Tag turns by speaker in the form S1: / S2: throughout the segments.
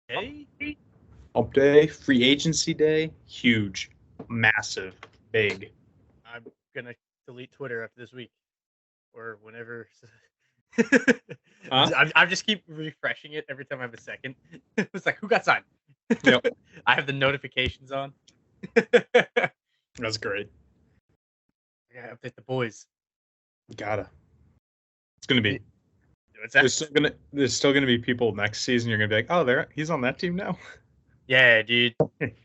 S1: Day?
S2: Hump day, free agency day, huge, massive, big.
S1: I'm gonna delete Twitter after this week, or whenever.
S2: Huh?
S1: I just keep refreshing it every time I have a second. It's like, who got signed?
S2: Yep.
S1: I have the notifications on.
S2: That's great.
S1: Yeah, update the boys.
S2: Gotta. It's gonna be.
S1: What's that?
S2: There's still gonna be people next season. You're gonna be like, oh, he's on that team now.
S1: Yeah, dude.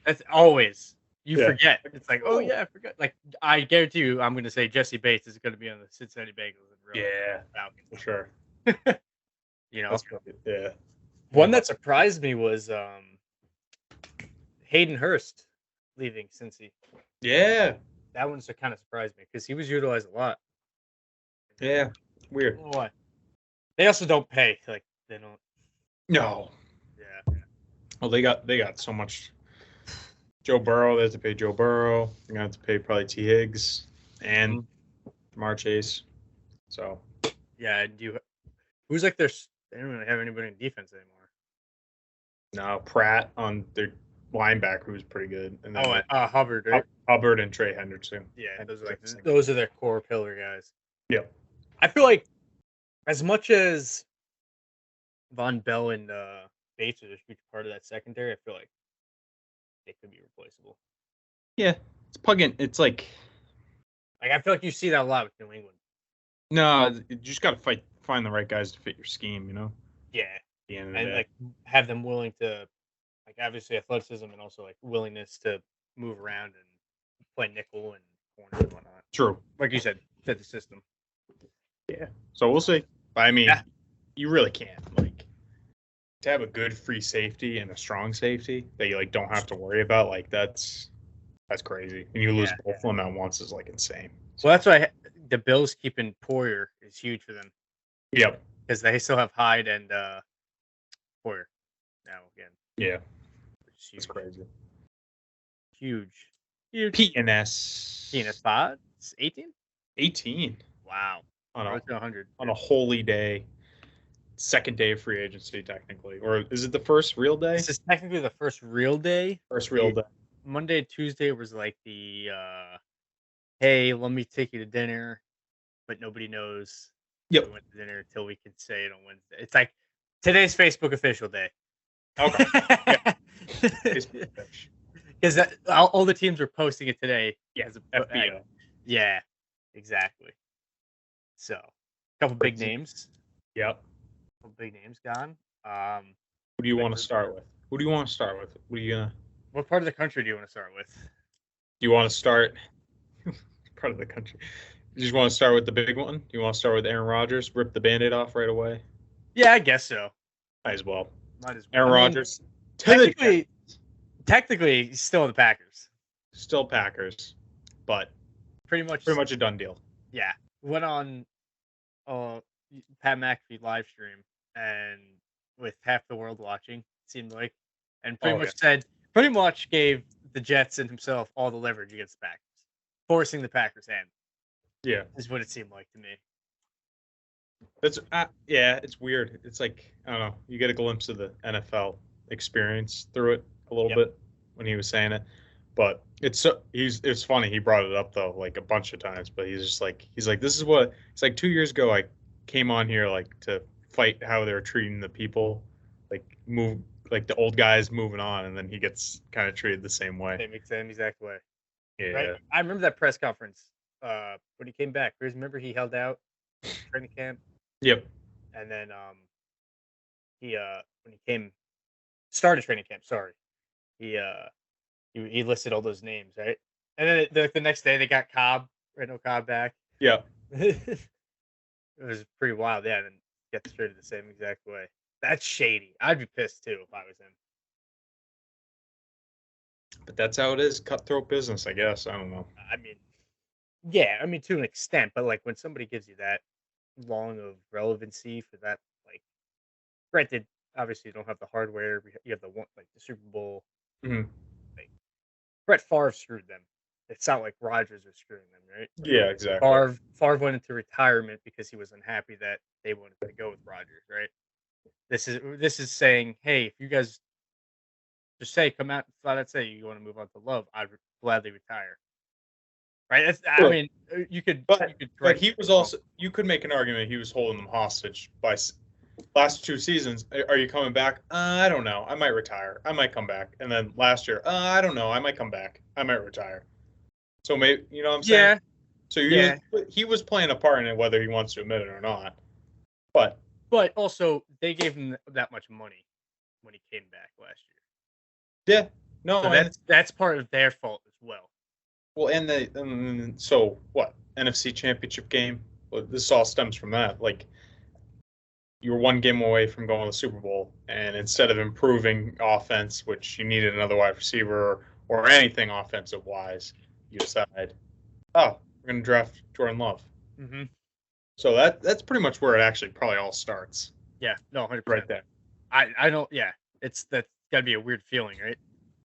S1: That's always. You
S2: Yeah.
S1: forget. It's like, oh yeah, I forgot. Like, I guarantee you, I'm gonna say Jesse Bates is gonna be on the Cincinnati Bengals.
S2: Yeah,
S1: Falcons.
S2: for sure.
S1: You know,
S2: That's good. Yeah.
S1: one that surprised me was Hayden Hurst leaving Cincy.
S2: Yeah.
S1: That one kind of surprised me because he was utilized a lot.
S2: Yeah. Weird.
S1: Why? They also don't pay. Like, they don't.
S2: No.
S1: Yeah.
S2: Well, they got so much. Joe Burrow. They have to pay Joe Burrow. They're gonna have to pay probably T. Higgs and Jamar Chase. So.
S1: Yeah, and who's like their? They don't really have anybody in defense anymore.
S2: No, Pratt on their linebacker who's pretty good. And then
S1: Hubbard, right?
S2: Hubbard and Trey Henderson.
S1: Yeah, those are their core pillar guys.
S2: Yep.
S1: I feel like as much as Von Bell and Bates are a huge part of that secondary, I feel like they could be replaceable.
S2: Yeah, it's plug-in. It's like
S1: I feel like you see that a lot with New England.
S2: No, you just got to find the right guys to fit your scheme, you know?
S1: Yeah. And like have them willing to, like, obviously athleticism and also like willingness to move around and play nickel and corner and whatnot.
S2: True.
S1: Like you said, fit the system.
S2: Yeah. So we'll see. I mean, you really can't. Like, to have a good free safety and a strong safety that you like don't have to worry about, like that's crazy. And you lose both of them at once is like insane.
S1: So. Well, that's why the Bills keeping Poyer is huge for them.
S2: Yep.
S1: Because they still have Hyde and Poyer now again.
S2: Yeah. It's crazy.
S1: Huge.
S2: P&Ns.
S1: P&Ns pods? 18?
S2: 18.
S1: Wow.
S2: On
S1: 100.
S2: On a holy day. Second day of free agency, technically. Or is it the first real day?
S1: This is technically the first real day.
S2: First real day.
S1: Monday and Tuesday was like the hey, let me take you to dinner, but nobody knows.
S2: Yep.
S1: We went to dinner until we could say it on Wednesday. It's like today's Facebook official day.
S2: Okay.
S1: Because all the teams were posting it today.
S2: Yeah. FBO.
S1: Yeah, exactly. So, a couple big names.
S2: Yep.
S1: A couple big names gone.
S2: Who do you want to start with? What are you gonna?
S1: What part of the country do you want to start with?
S2: Do you want to start part of the country? You just want to start with the big one? Do you want to start with Aaron Rodgers? Rip the Band-Aid off right away?
S1: Yeah, I guess so.
S2: Might as well.
S1: Aaron
S2: Rodgers.
S1: Technically, he's still in the Packers.
S2: Still Packers, but
S1: pretty much
S2: a done deal.
S1: Yeah, went on Pat McAfee live stream and with half the world watching, it seemed like, and pretty much gave the Jets and himself all the leverage against the Packers, forcing the Packers' hand.
S2: Yeah,
S1: is what it seemed like to me.
S2: It's it's weird. It's like, I don't know. You get a glimpse of the NFL experience through it a little bit when he was saying it, but it's funny. He brought it up though, like a bunch of times, but he's like, this is what it's like. 2 years ago, I came on here like to fight how they're treating the people, like like the old guys moving on, and then he gets kind of treated the same way.
S1: Same exact way.
S2: Yeah.
S1: Right? I remember that press conference when he came back. Remember he held out training camp.
S2: Yep.
S1: And then he when he started training camp, he listed all those names, right? And then the next day they got Randall Cobb back.
S2: Yeah.
S1: It was pretty wild, yeah, and then get treated the same exact way. That's shady. I'd be pissed too if I was him.
S2: But that's how it is, cutthroat business, I guess. I don't know.
S1: I mean to an extent, but like when somebody gives you that long of relevancy for that, like, granted, obviously you don't have the hardware, you have the Super Bowl.
S2: Mm-hmm.
S1: Like, Brett Favre screwed them. It's not like Rodgers are screwing them, right?
S2: Yeah, exactly.
S1: Favre went into retirement because he was unhappy that they wanted to go with Rodgers, right? This is saying, hey, if you guys just come out and flat out say you want to move on to Love, I'd gladly retire. Right? I mean, you could.
S2: But he was also. You could make an argument he was holding them hostage by last 2 seasons. Are you coming back? I don't know. I might retire. I might come back. And then last year, I don't know. I might come back. I might retire. So maybe you know what I'm saying.
S1: Yeah.
S2: So he was playing a part in it, whether he wants to admit it or not. But
S1: also they gave him that much money when he came back last
S2: year. Yeah. No,
S1: so that's part of their fault as well.
S2: Well, so what? NFC Championship game. Well, this all stems from that. Like, you were 1 game away from going to the Super Bowl, and instead of improving offense, which you needed another wide receiver or anything offensive wise, you decide, we're going to draft Jordan Love.
S1: Mm-hmm.
S2: So that's pretty much where it actually probably all starts.
S1: Yeah, no, 100%.
S2: Right there.
S1: I don't. Yeah, that's got to be a weird feeling, right?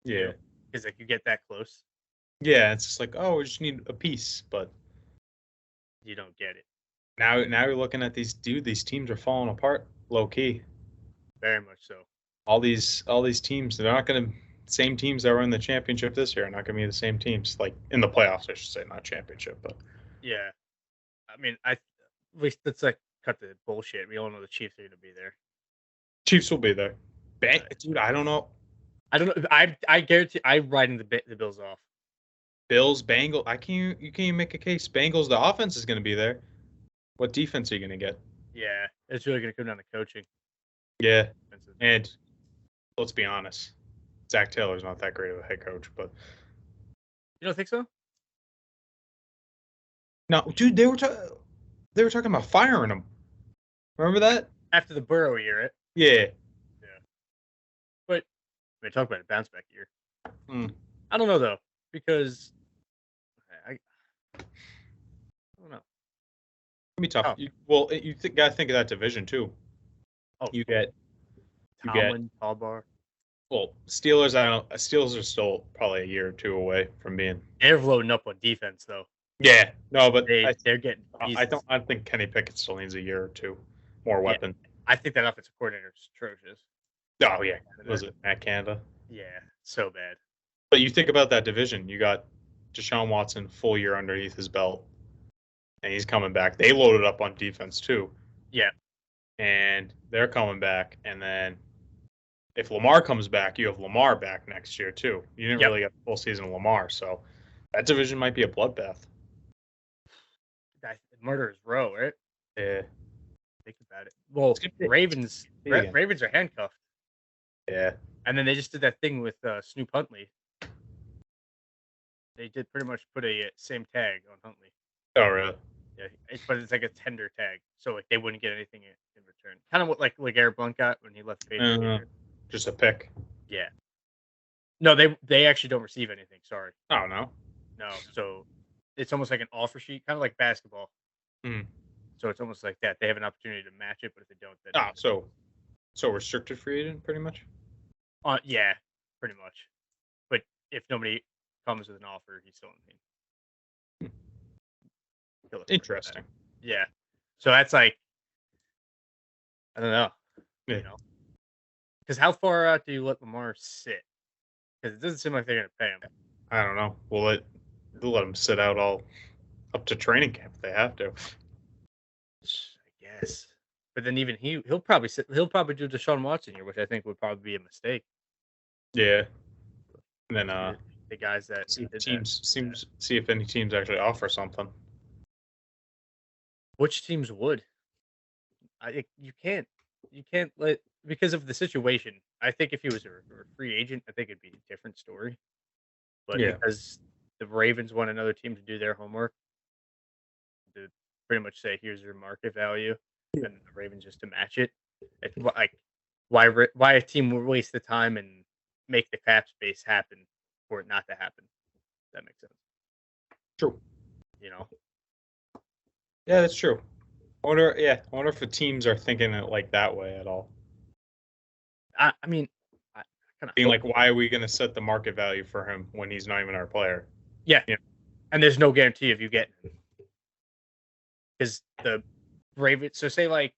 S2: Yeah,
S1: because like you get that close.
S2: Yeah, it's just like, we just need a piece, but
S1: you don't get it.
S2: Now you're looking at these teams are falling apart low key.
S1: Very much so.
S2: All these teams, they're not going to same teams that were in the championship this year are not going to be the same teams, like in the playoffs, I should say, not championship, but
S1: yeah. I mean, at least let's like cut the bullshit. We all know the Chiefs are going to be there.
S2: Chiefs will be there. Dude, I don't know.
S1: I guarantee I'm riding the Bills off.
S2: Bills, Bengals. You can't even make a case. Bengals, the offense is going to be there. What defense are you going to get?
S1: Yeah, it's really going to come down to coaching.
S2: Yeah, and let's be honest, Zach Taylor's not that great of a head coach, but
S1: you don't think so?
S2: No, dude, they were talking about firing him. Remember that
S1: after the Burrow year, right?
S2: Yeah.
S1: But we talk about a bounce back year. I don't know though, because I don't know.
S2: It'll be tough. You gotta think of that division too. You get
S1: Tomlin, Albar.
S2: Well, Steelers. Steelers are still probably a year or 2 away from being.
S1: They're loading up on defense though.
S2: Yeah, no, but
S1: they're getting.
S2: I think Kenny Pickett still needs a year or 2 more weapon.
S1: I think that offensive coordinator is atrocious.
S2: Oh yeah, was it Matt Canada?
S1: Yeah, so bad.
S2: But you think about that division. You got Deshaun Watson full year underneath his belt, and he's coming back. They loaded up on defense too.
S1: Yeah,
S2: and they're coming back. And then if Lamar comes back, you have Lamar back next year too. You didn't really get the full season of Lamar, so that division might be a bloodbath.
S1: Murderer's row, right?
S2: Yeah.
S1: Think about it. Well, Ravens are handcuffed.
S2: Yeah.
S1: And then they just did that thing with Snoop Huntley. They did pretty much put a same tag on Huntley.
S2: Oh, really?
S1: Yeah, but it's like a tender tag, so like they wouldn't get anything in return. Kind of what like Eric Blunt got when he left Payton.
S2: Just a pick.
S1: Yeah. No, they actually don't receive anything. Sorry.
S2: Oh no.
S1: No, so it's almost like an offer sheet, kind of like basketball. So it's almost like that. They have an opportunity to match it, but if they don't, then
S2: so restricted free agent, pretty much.
S1: Yeah, pretty much. But if nobody comes with an offer, he's still in the team.
S2: Interesting.
S1: Yeah. So that's like, I don't know.
S2: Yeah.
S1: You know, because how far out do you let Lamar sit? Because it doesn't seem like they're going to pay him.
S2: I don't know. They'll let him sit out all up to training camp if they have to.
S1: I guess. But then even he'll probably do Deshaun Watson here, which I think would probably be a mistake.
S2: Yeah. And then
S1: the guys that
S2: see if any teams actually offer something.
S1: Which teams would? You can't let, because of the situation. I think if he was a free agent, I think it'd be a different story. But because the Ravens want another team to do their homework, to pretty much say here's your market value, and the Ravens just to match it. It's like why a team would waste the time and make the cap space happen for it not to happen. That makes sense.
S2: True.
S1: You know.
S2: Yeah, that's true. I wonder if the teams are thinking it like that way at all.
S1: I mean, I kind of
S2: being like, why are we going to set the market value for him when he's not even our player?
S1: Yeah. And there's no guarantee of you getting him. Because the Ravens, so say like,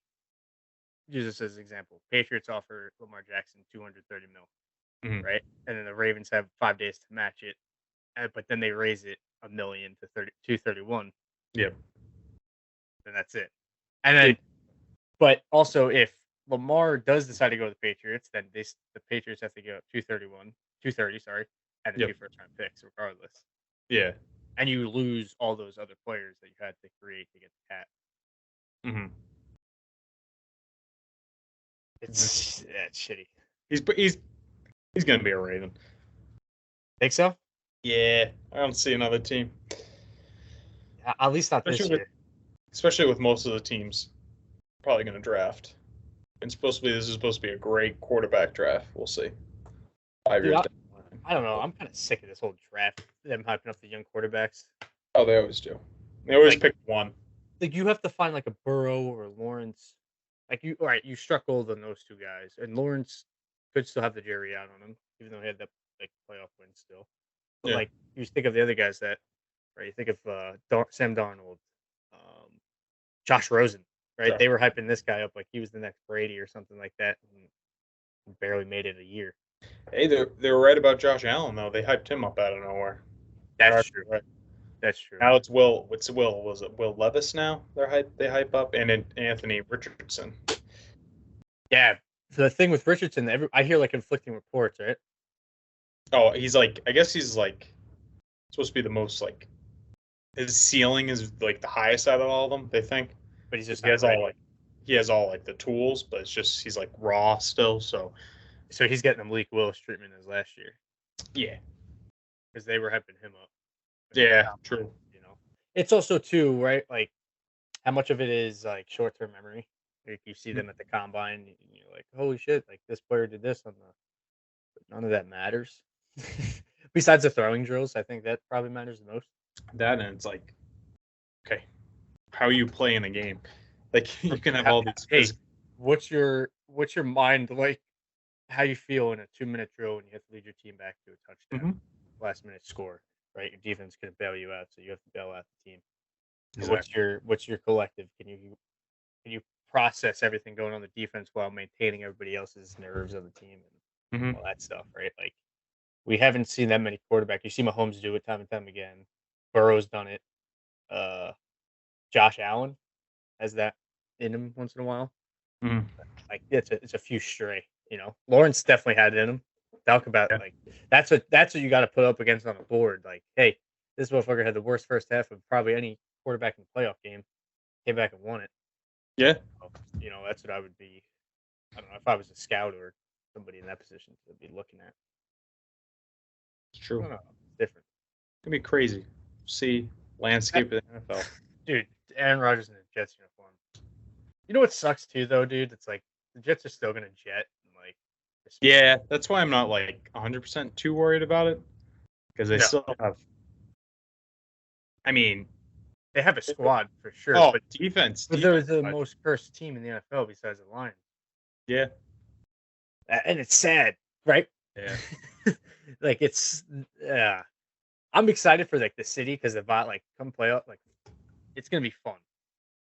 S1: use this as an example, Patriots offer Lamar Jackson $230 million. right? And then the Ravens have 5 days to match it, but then they raise it $1 million to 231.
S2: Yep.
S1: And that's it. And then, but also if Lamar does decide to go to the Patriots, then the Patriots have to give up 230, sorry, and the 2 first-round picks regardless.
S2: Yeah.
S1: And you lose all those other players that you had to create to get the cap. It's shitty.
S2: He's gonna be a Raven.
S1: Think so?
S2: Yeah, I don't see another team.
S1: At least not this year.
S2: Especially with most of the teams probably going to draft. And this is supposed to be a great quarterback draft. We'll see. 5 years down.
S1: I don't know. I'm kind of sick of this whole draft. Them hyping up the young quarterbacks.
S2: Oh, they always do. They always pick one.
S1: Like you have to find like a Burrow or Lawrence. Like you struck gold on those two guys, and Lawrence could still have the jury out on him, even though he had that like playoff win still. But like you think of the other guys that, right? You think of Sam Darnold, Josh Rosen, right? Sure. They were hyping this guy up like he was the next Brady or something like that, and barely made it a year.
S2: Hey, they were right about Josh Allen though. They hyped him up out of nowhere.
S1: That's true. Right. That's true.
S2: Now it's Will. What's Will? Was it Will Levis now? They hype up, and Anthony Richardson.
S1: Yeah. So the thing with Richardson, I hear like conflicting reports, right?
S2: Oh, he's like. I guess he's like supposed to be the most like. His ceiling is like the highest out of all of them. They think,
S1: but he
S2: has all like the tools, but it's just he's like raw still. So
S1: he's getting the Malik Willis treatment as last year.
S2: Yeah,
S1: because they were hyping him up.
S2: Yeah, true.
S1: You know, it's also too right. Like, how much of it is like short-term memory? Like you see them at the combine, and you're like, "Holy shit! Like this player did this on the." But none of that matters. Besides the throwing drills, I think that probably matters the most.
S2: That and it's like, okay, how you play in a game? Like you can have all these.
S1: Hey, what's your mind like? How you feel in a 2-minute drill when you have to lead your team back to a touchdown, last minute score, right? Your defense could bail you out, so you have to bail out the team. Exactly. What's your collective? Can you process everything going on the defense while maintaining everybody else's nerves of the team and all that stuff, right? Like we haven't seen that many quarterbacks. You see Mahomes do it time and time again. Burrow's done it. Josh Allen has that in him once in a while. Like it's a few stray. You know, Lawrence definitely had it in him. Talk about like that's what you got to put up against on the board. Like, hey, this motherfucker had the worst first half of probably any quarterback in the playoff game. Came back and won it.
S2: Yeah,
S1: so, you know that's what I would be. I don't know if I was a scout or somebody in that position to be looking at.
S2: It's true.
S1: It's different.
S2: It's gonna be crazy. See landscape of the NFL.
S1: Dude, Aaron Rodgers in a Jets uniform. You know what sucks too, though, dude? It's like the Jets are still gonna jet. Like,
S2: yeah, that's why I'm not like 100% too worried about it because they still have. I mean,
S1: they have a squad for sure.
S2: Oh, but defense.
S1: But they're the most cursed team in the NFL besides the Lions.
S2: Yeah,
S1: and it's sad, right?
S2: Yeah.
S1: Like it's I'm excited for like the city because the like come play out like it's gonna be fun.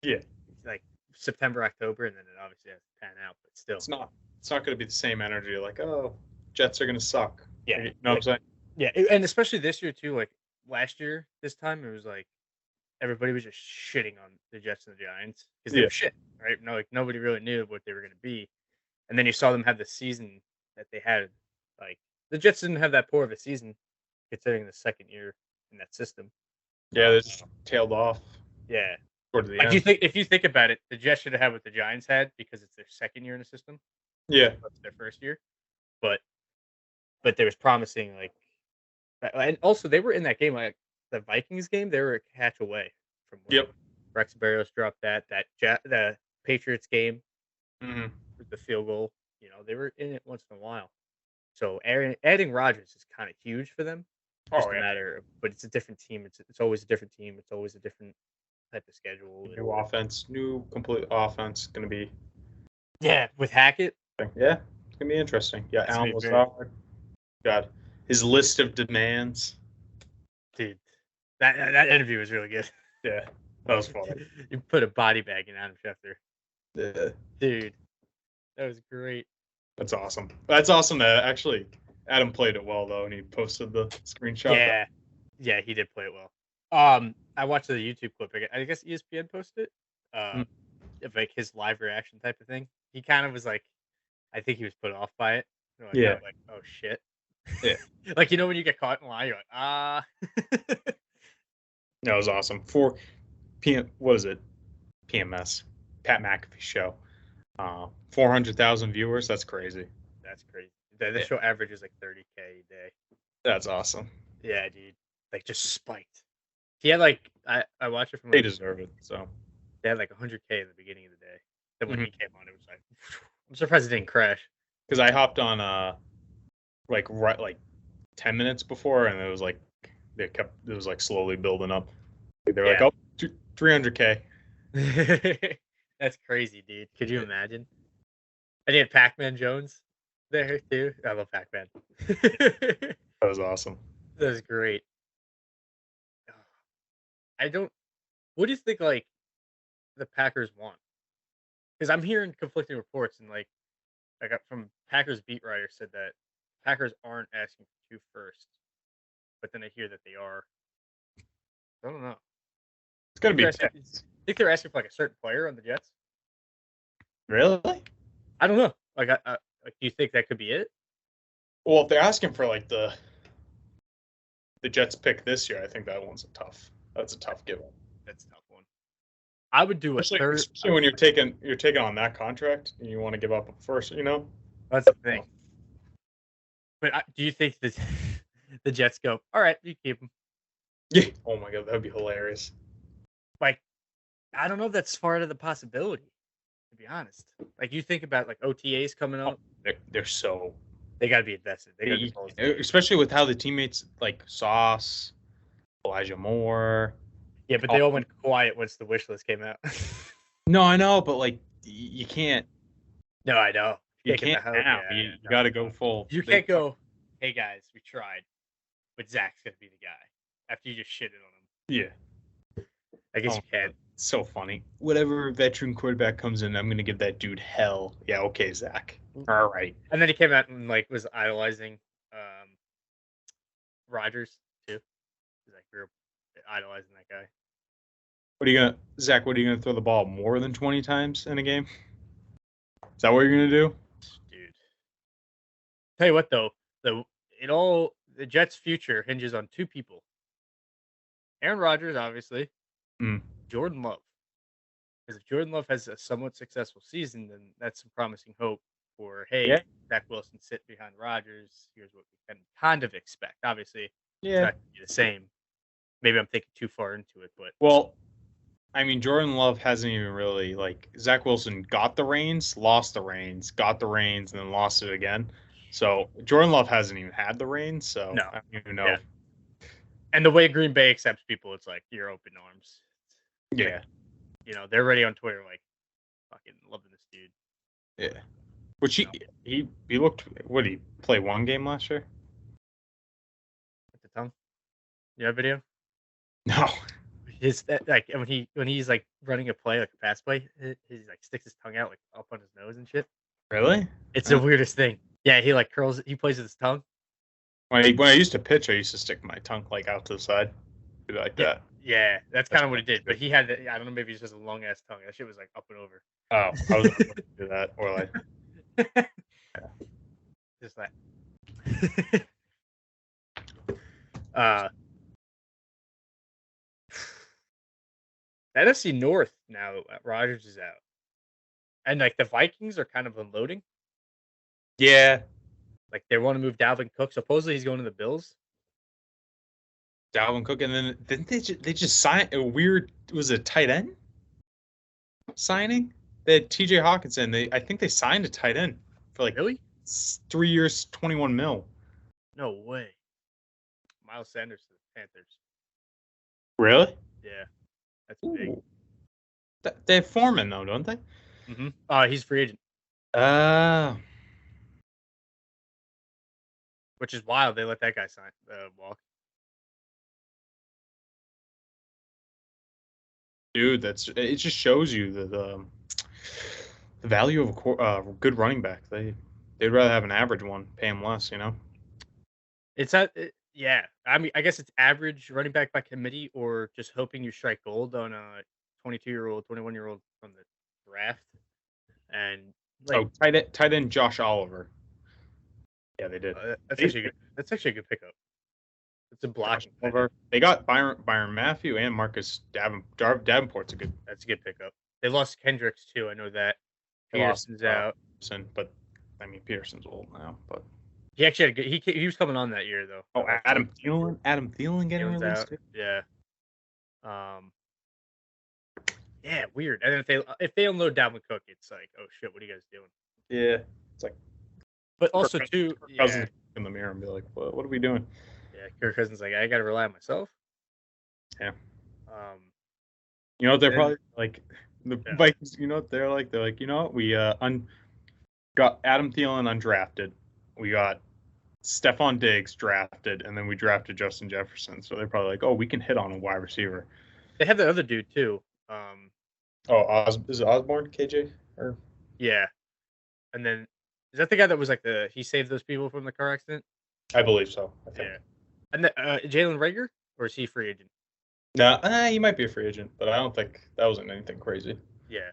S2: Yeah,
S1: like September, October, and then it obviously has to pan out. But still,
S2: it's not gonna be the same energy. Like, oh, Jets are gonna suck.
S1: Yeah,
S2: you know what I'm saying?
S1: Yeah, and especially this year too. Like last year, this time it was like everybody was just shitting on the Jets and the Giants because they were shit, right? No, like nobody really knew what they were gonna be, and then you saw them have the season that they had. Like the Jets didn't have that poor of a season, considering the second year in that system.
S2: Yeah, they just tailed off.
S1: Yeah.
S2: Like
S1: if you think about it, the Jets should have had what the Giants had because it's their second year in the system.
S2: Yeah.
S1: That's their first year. But there was promising like and also they were in that game, like the Vikings game, they were a catch away from winning.
S2: Yep.
S1: Rex Barrios dropped the Patriots game with the field goal. You know, they were in it once in a while. So adding Rodgers is kind of huge for them. Just a matter of, but it's a different team. It's always a different team. It's always a different type of schedule.
S2: New complete offense. Going to be.
S1: Yeah, with Hackett.
S2: Yeah, it's going to be interesting. Yeah, Alvin Lazard. God, his list of demands.
S1: Dude, that interview was really good.
S2: Yeah, that was fun.
S1: You put a body bag in Adam Schefter.
S2: Yeah.
S1: Dude, that was great.
S2: That's awesome. That's awesome that actually Adam played it well though, and he posted the screenshot.
S1: Yeah, he did play it well. I watched the YouTube clip. I guess ESPN posted it. Of like his live reaction type of thing. He kind of was like, I think he was put off by it. Like,
S2: yeah.
S1: Kind of like, oh shit.
S2: Yeah.
S1: Like when you get caught in a lie, you're like,
S2: That was awesome. For what is it? PMS, Pat McAfee show. 400,000 viewers. That's crazy.
S1: That's crazy. The show averages like 30K a day.
S2: That's awesome.
S1: Yeah, dude. Like just spiked. He had like I watched it from.
S2: They deserve it. So
S1: they had like 100K in the beginning of the day. Then when he came on, it was like, I'm surprised it didn't crash.
S2: Because I hopped on like 10 minutes before, and it was like it was like slowly building up. They're like, oh, 300K.
S1: That's crazy, dude. Could you imagine? And he had Pac-Man Jones there too. I love Pac-Man.
S2: That was awesome.
S1: That was great. What do you think like the Packers want? Because I'm hearing conflicting reports, and like I got from Packers beat writer said that Packers aren't asking for 2 firsts, but then I hear that they are. I don't know.
S2: It's gonna be.
S1: Think they're asking for like a certain player on the Jets?
S2: Really?
S1: I don't know. Like, do you think that could be it?
S2: Well, if they're asking for like the Jets pick this year, I think that's a tough give up.
S1: That's a tough one. I would do third.
S2: Especially when you're taking on that contract and you want to give up a first,
S1: That's the thing. But do you think that the Jets go, all right, you keep him?
S2: Yeah. Oh my god, that would be hilarious.
S1: Like, I don't know if that's far out of the possibility, to be honest. Like, you think about like OTAs coming up.
S2: They're so.
S1: They got to be invested.
S2: Especially with how the teammates like Sauce, Elijah Moore.
S1: Yeah, but they all went quiet once the wish list came out.
S2: No, I know, but like you can't.
S1: No, I know.
S2: You can't now. You got to go full.
S1: You can't go, hey guys, we tried, but Zach's going to be the guy after you just shitted on him.
S2: Yeah.
S1: I guess you can.
S2: So funny. Whatever veteran quarterback comes in, I'm going to give that dude hell. Yeah, okay, Zach. All right.
S1: And then he came out and like was idolizing Rodgers too. He's like, we're idolizing that guy.
S2: Zach, what are you gonna throw the ball more than 20 times in a game? Is that what you're gonna do?
S1: Dude. Tell you what though, the Jets' future hinges on 2 people. Aaron Rodgers, obviously. Jordan Love. Because if Jordan Love has a somewhat successful season, then that's some promising hope for, hey, Zach Wilson sit behind Rodgers. Here's what we can kind of expect. Obviously, it's not going to be the same. Maybe I'm thinking too far into it, but.
S2: Well, I mean, Jordan Love hasn't even really, like, Zach Wilson got the reins, lost the reins, got the reins, and then lost it again. So Jordan Love hasn't even had the reins, so
S1: no.
S2: I don't even know.
S1: Yeah. And the way Green Bay accepts people, it's like, you're open arms.
S2: Yeah.
S1: Like, they're already on Twitter, like, fucking loving this dude.
S2: Yeah. Which he looked, what, did he play 1 game last year?
S1: With the tongue? You have video?
S2: No.
S1: When he's like running a play, like a pass play, he like sticks his tongue out like up on his nose and shit.
S2: Really?
S1: It's the weirdest thing. Yeah, he like curls. He plays with his tongue.
S2: When I used to pitch, I used to stick my tongue like out to the side, like that.
S1: Yeah, that's kind of what he did. But he had, I don't know, maybe it's just a long ass tongue. That shit was like up and over.
S2: Oh, I was going to do that, or like,
S1: just that. NFC North now, Rodgers is out. And like the Vikings are kind of unloading.
S2: Yeah.
S1: Like they want to move Dalvin Cook. Supposedly he's going to the Bills.
S2: Dalvin Cook, and then didn't they just sign a weird, was it a tight end signing? They had TJ Hawkinson. I think they signed a tight end for like
S1: really
S2: 3 years, 21 mil.
S1: No way. Miles Sanders to the Panthers.
S2: Really?
S1: Yeah. That's big.
S2: They have Foreman though, don't they?
S1: Mm-hmm. He's free agent. Which is wild. They let that guy sign walk.
S2: Dude, it just shows you the value of a good running back. They'd rather have an average one, pay him less,
S1: Yeah. I mean, I guess it's average running back by committee, or just hoping you strike gold on a 22-year-old, 21-year-old from the draft, and like
S2: tight end Josh Oliver. Yeah, they did.
S1: That's actually good. That's actually a good pickup. It's a blocking.
S2: They got Byron Matthew and Marcus Davenport's a good.
S1: That's a good pickup. They lost Kendricks too. I know that. Peterson's out.
S2: But I mean Peterson's old now. But
S1: he actually had a good. He was coming on that year though.
S2: Oh, Adam Thielen getting released too?
S1: Yeah. Yeah, weird. And if they unload Dalvin Cook, it's like, oh shit, what are you guys doing?
S2: Yeah, it's like.
S1: But also too,
S2: Cousins in the mirror and be like, what are we doing?
S1: Yeah, Kirk Cousins like, I got to rely on myself.
S2: Yeah. You know what they're probably like the Vikings. You know what they're like? They're like, you know what? We got Adam Thielen undrafted. We got Stephon Diggs drafted, and then we drafted Justin Jefferson. So they're probably like, oh, we can hit on a wide receiver.
S1: They have the other dude too.
S2: Is it Osborne, KJ? Or
S1: yeah, and then is that the guy that was like he saved those people from the car accident?
S2: I believe so. I think.
S1: Yeah, and Jalen Reagor, or is he free agent?
S2: No, he might be a free agent, but I don't think that wasn't anything crazy.
S1: Yeah,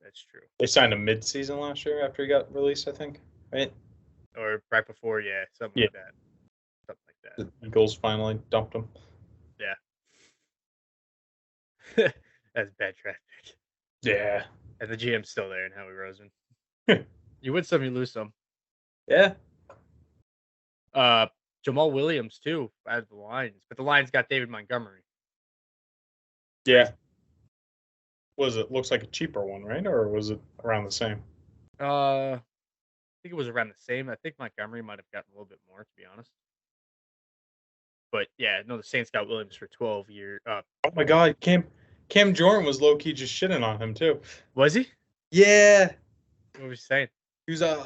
S1: that's true.
S2: They signed him mid-season last year after he got released, I think, right?
S1: Or right before, something like that. Something like that.
S2: The Eagles finally dumped him.
S1: Yeah. That's bad draft pick.
S2: Yeah.
S1: And the GM's still there, and Howie Roseman. You win some, you lose some.
S2: Yeah.
S1: Jamal Williams too out of the Lions, but the Lions got David Montgomery.
S2: Yeah. Looks like a cheaper one, right? Or was it around the same?
S1: I think it was around the same. I think Montgomery might have gotten a little bit more, to be honest. But yeah, no, the Saints got Williams for 12 years.
S2: Oh my God, Cam Jordan was low key just shitting on him too.
S1: Was he?
S2: Yeah.
S1: What was he saying?
S2: He was on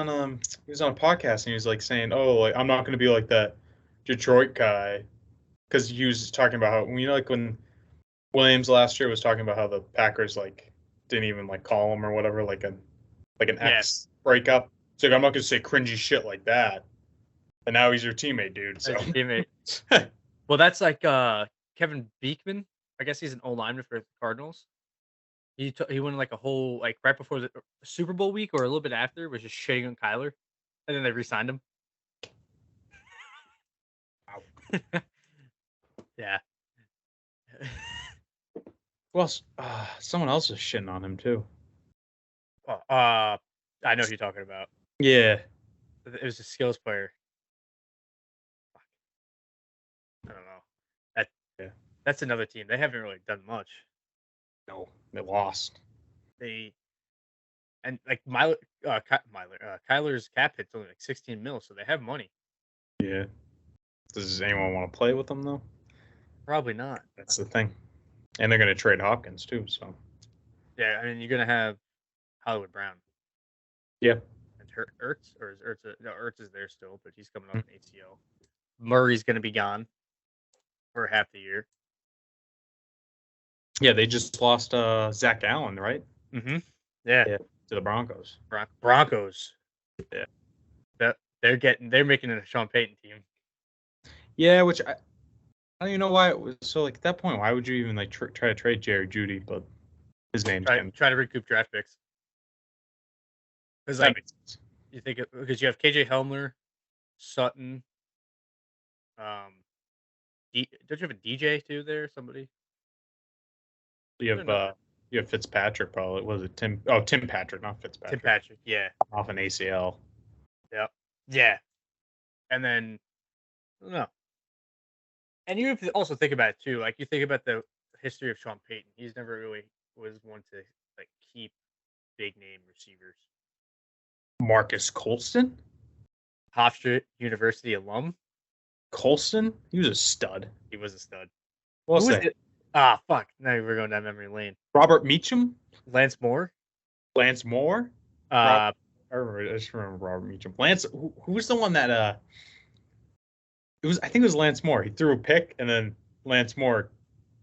S2: a podcast and he was like saying, "Oh, like I'm not going to be like that Detroit guy," because he was talking about how like when Williams last year was talking about how the Packers like didn't even like call him or whatever like an ex breakup. So like, I'm not going to say cringy shit like that. And now he's your teammate, dude. So
S1: that's your teammate. Well, that's like Kevin Beekman. I guess he's an O-lineman for the Cardinals. He went like a whole right before the Super Bowl week or a little bit after was just shitting on Kyler, and then they re-signed him. Wow. Yeah.
S2: Well, someone else is shitting on him too.
S1: I know who you're talking about.
S2: Yeah.
S1: It was a skills player. I don't know. That's another team. They haven't really done much.
S2: No, they lost.
S1: Kyler's cap hit's only like 16 mil, so they have money.
S2: Yeah. Does anyone want to play with them though?
S1: Probably not.
S2: That's the thing. And they're going to trade Hopkins too. So.
S1: Yeah, I mean you're going to have Hollywood Brown.
S2: Yeah.
S1: And Ertz, or is Ertz? No, Ertz is there still, but he's coming off an ACL. Murray's going to be gone for half the year.
S2: Yeah, they just lost Zach Allen, right?
S1: Mm-hmm. Yeah. To
S2: the Broncos.
S1: Broncos.
S2: Yeah.
S1: They're making it a Sean Payton team.
S2: Yeah, which I don't even know why it was so like at that point. Why would you even like try to trade Jerry Jeudy? But his name's
S1: try to recoup draft picks. Because you think because you have KJ Helmer, Sutton. Don't you have a DJ too there? Somebody.
S2: You have Fitzpatrick probably. Was it Tim? Oh, Tim Patrick, not Fitzpatrick.
S1: Tim Patrick, yeah.
S2: Off an ACL.
S1: Yep. Yeah. And then I don't know. And you have to also think about it too. Like you think about the history of Sean Payton. He's never really was one to like keep big name receivers.
S2: Marcus Colston?
S1: Hofstra University alum.
S2: Colston? He was a stud.
S1: He was a stud.
S2: What was it?
S1: Fuck. Now we're going down memory lane.
S2: Robert Meacham?
S1: Lance Moore?
S2: I just remember Robert Meacham. Lance, who's the one that I think it was Lance Moore. He threw a pick and then Lance Moore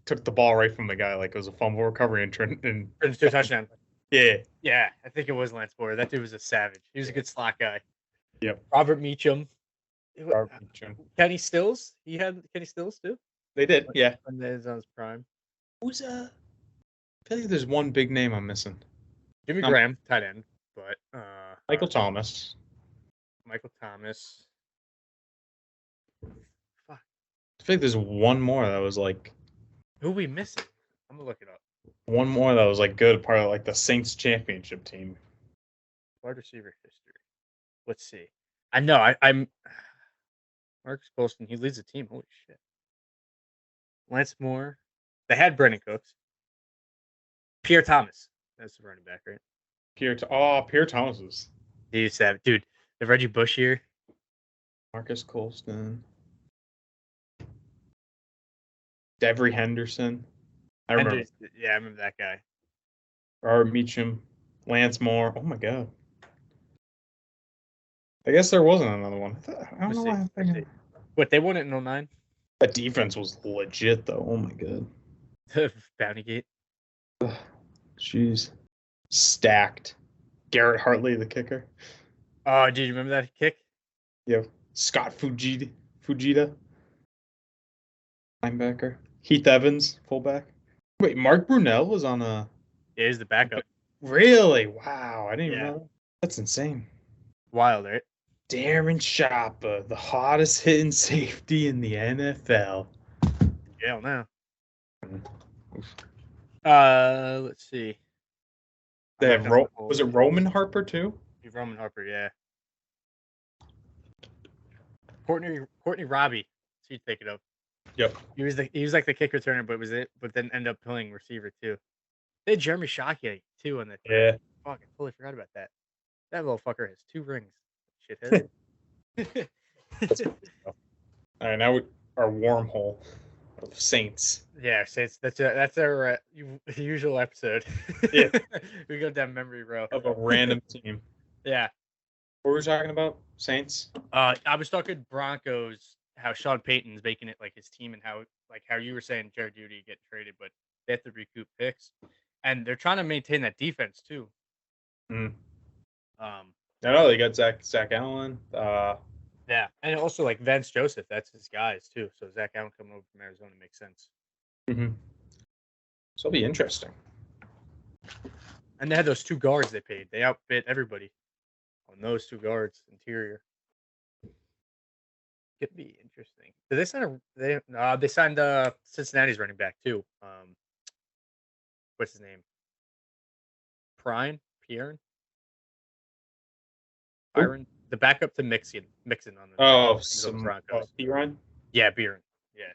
S2: took the ball right from the guy like it was a fumble recovery and turned into a
S1: touchdown.
S2: Yeah.
S1: Yeah, I think it was Lance Moore. That dude was a savage. He was a good slot guy.
S2: Yep.
S1: Robert Meacham. Kenny Stills. He had Kenny Stills too.
S2: They did, yeah.
S1: When he was on his prime.
S2: Who's I feel like there's one big name I'm missing.
S1: Jimmy Graham, tight end, but
S2: Michael Thomas.
S1: Michael Thomas. Fuck.
S2: I feel like there's one more that was like.
S1: Who are we missing? I'm gonna look it up.
S2: One more that was like good, part of like the Saints championship team.
S1: Wide receiver history. Let's see. I know. I'm Marcus Poston. He leads the team. Holy shit. Lance Moore. They had Brendan Cooks. Pierre Thomas. That's the running back, right?
S2: Pierre Thomas was.
S1: He used to have, dude, the Reggie Bush year.
S2: Marcus Colston. Devery Henderson. I remember.
S1: Yeah, I remember that guy.
S2: Robert Meacham. Lance Moore. Oh my god. I guess there wasn't another one. I don't know why I'm thinking.
S1: What, they won it in 09?
S2: That defense was legit, though. Oh, my God.
S1: Bounty Gate.
S2: Jeez. Stacked. Garrett Hartley, the kicker.
S1: Oh, did you remember that kick?
S2: Yeah. Scott Fujita. Linebacker. Heath Evans, fullback. Wait, Mark Brunell was on a...
S1: Yeah, he's the backup.
S2: Really? Wow. I didn't even know that. That's insane.
S1: Wild, right?
S2: Darren Sharper, the hardest hitting safety in the NFL.
S1: Yeah, now. Let's see.
S2: They have was it Roman Harper too?
S1: Roman Harper, yeah. Courtney Robbie. So you take it up.
S2: Yep.
S1: He was like the kick returner, but then ended up playing receiver too. They had Jeremy Shockey too on that.
S2: Yeah.
S1: Fuck, I totally forgot about that. That little fucker has 2 rings. Shithead.
S2: All right, now our wormhole of Saints.
S1: Yeah, Saints. That's our usual episode.
S2: Yeah,
S1: we go down memory row
S2: of a random team.
S1: Yeah.
S2: What were we talking about? Saints.
S1: I was talking Broncos. How Sean Payton's making it like his team, and how you were saying Jared Judy get traded, but they have to recoup picks, and they're trying to maintain that defense too.
S2: I know they got Zach Allen.
S1: Yeah, and also like Vance Joseph, that's his guys too. So Zach Allen coming over from Arizona makes sense.
S2: Mm-hmm. So it'll be interesting.
S1: And they had those 2 guards they paid. They outbid everybody on those 2 guards interior. Could be interesting. Did they sign they signed Cincinnati's running back too. What's his name? Pierre. Byron, the backup to Mixon on the
S2: Broncos. Byron?
S1: Yeah, Byron. Yeah.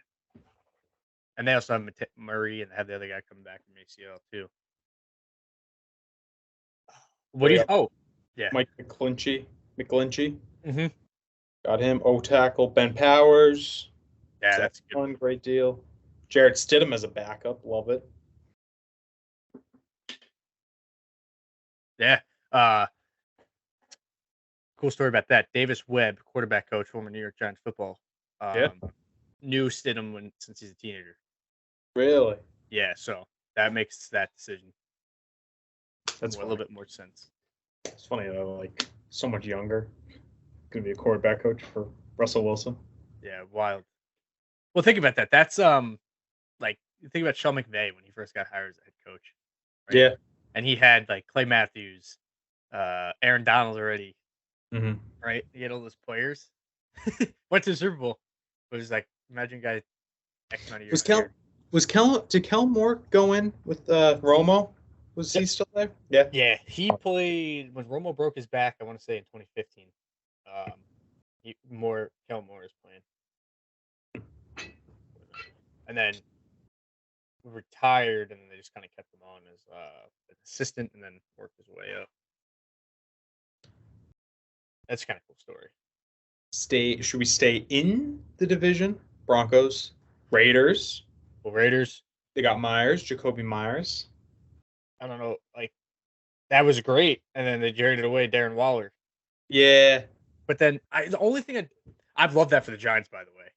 S1: And they also have Murray, and they have the other guy coming back from ACL too. What do you? Oh, yeah.
S2: Mike McGlinchey.
S1: Mm-hmm.
S2: Got him. O-tackle. Ben Powers.
S1: Yeah, that's good.
S2: One great deal. Jarrett Stidham as a backup. Love it.
S1: Yeah. Cool story about that. Davis Webb, quarterback coach, former New York Giants football. Knew Stidham since he's a teenager.
S2: Really?
S1: Yeah, so that makes that decision.
S2: That's
S1: a little bit more sense.
S2: It's funny though, like so much younger. Gonna be a quarterback coach for Russell Wilson.
S1: Yeah, wild. Well, think about that. That's like think about Sean McVay when he first got hired as a head coach.
S2: Right? Yeah.
S1: And he had like Clay Matthews, Aaron Donald already.
S2: Mm-hmm.
S1: Right? He had all those players. Went to the Super Bowl. It was like, imagine guy X amount of years.
S2: Did Kellen Moore go in with Romo? Was he still there? Yeah.
S1: Yeah. He played when Romo broke his back, I want to say in 2015. Kellen Moore is playing. And then retired, and then they just kind of kept him on as an assistant and then worked his way up. That's kind of cool story.
S2: Should we stay in the division? Broncos, Raiders.
S1: Well, Raiders.
S2: They got Jacoby Meyers.
S1: I don't know, like that was great, and then they traded away Darren Waller.
S2: Yeah,
S1: but then the only thing I'd love that for the Giants, by the way.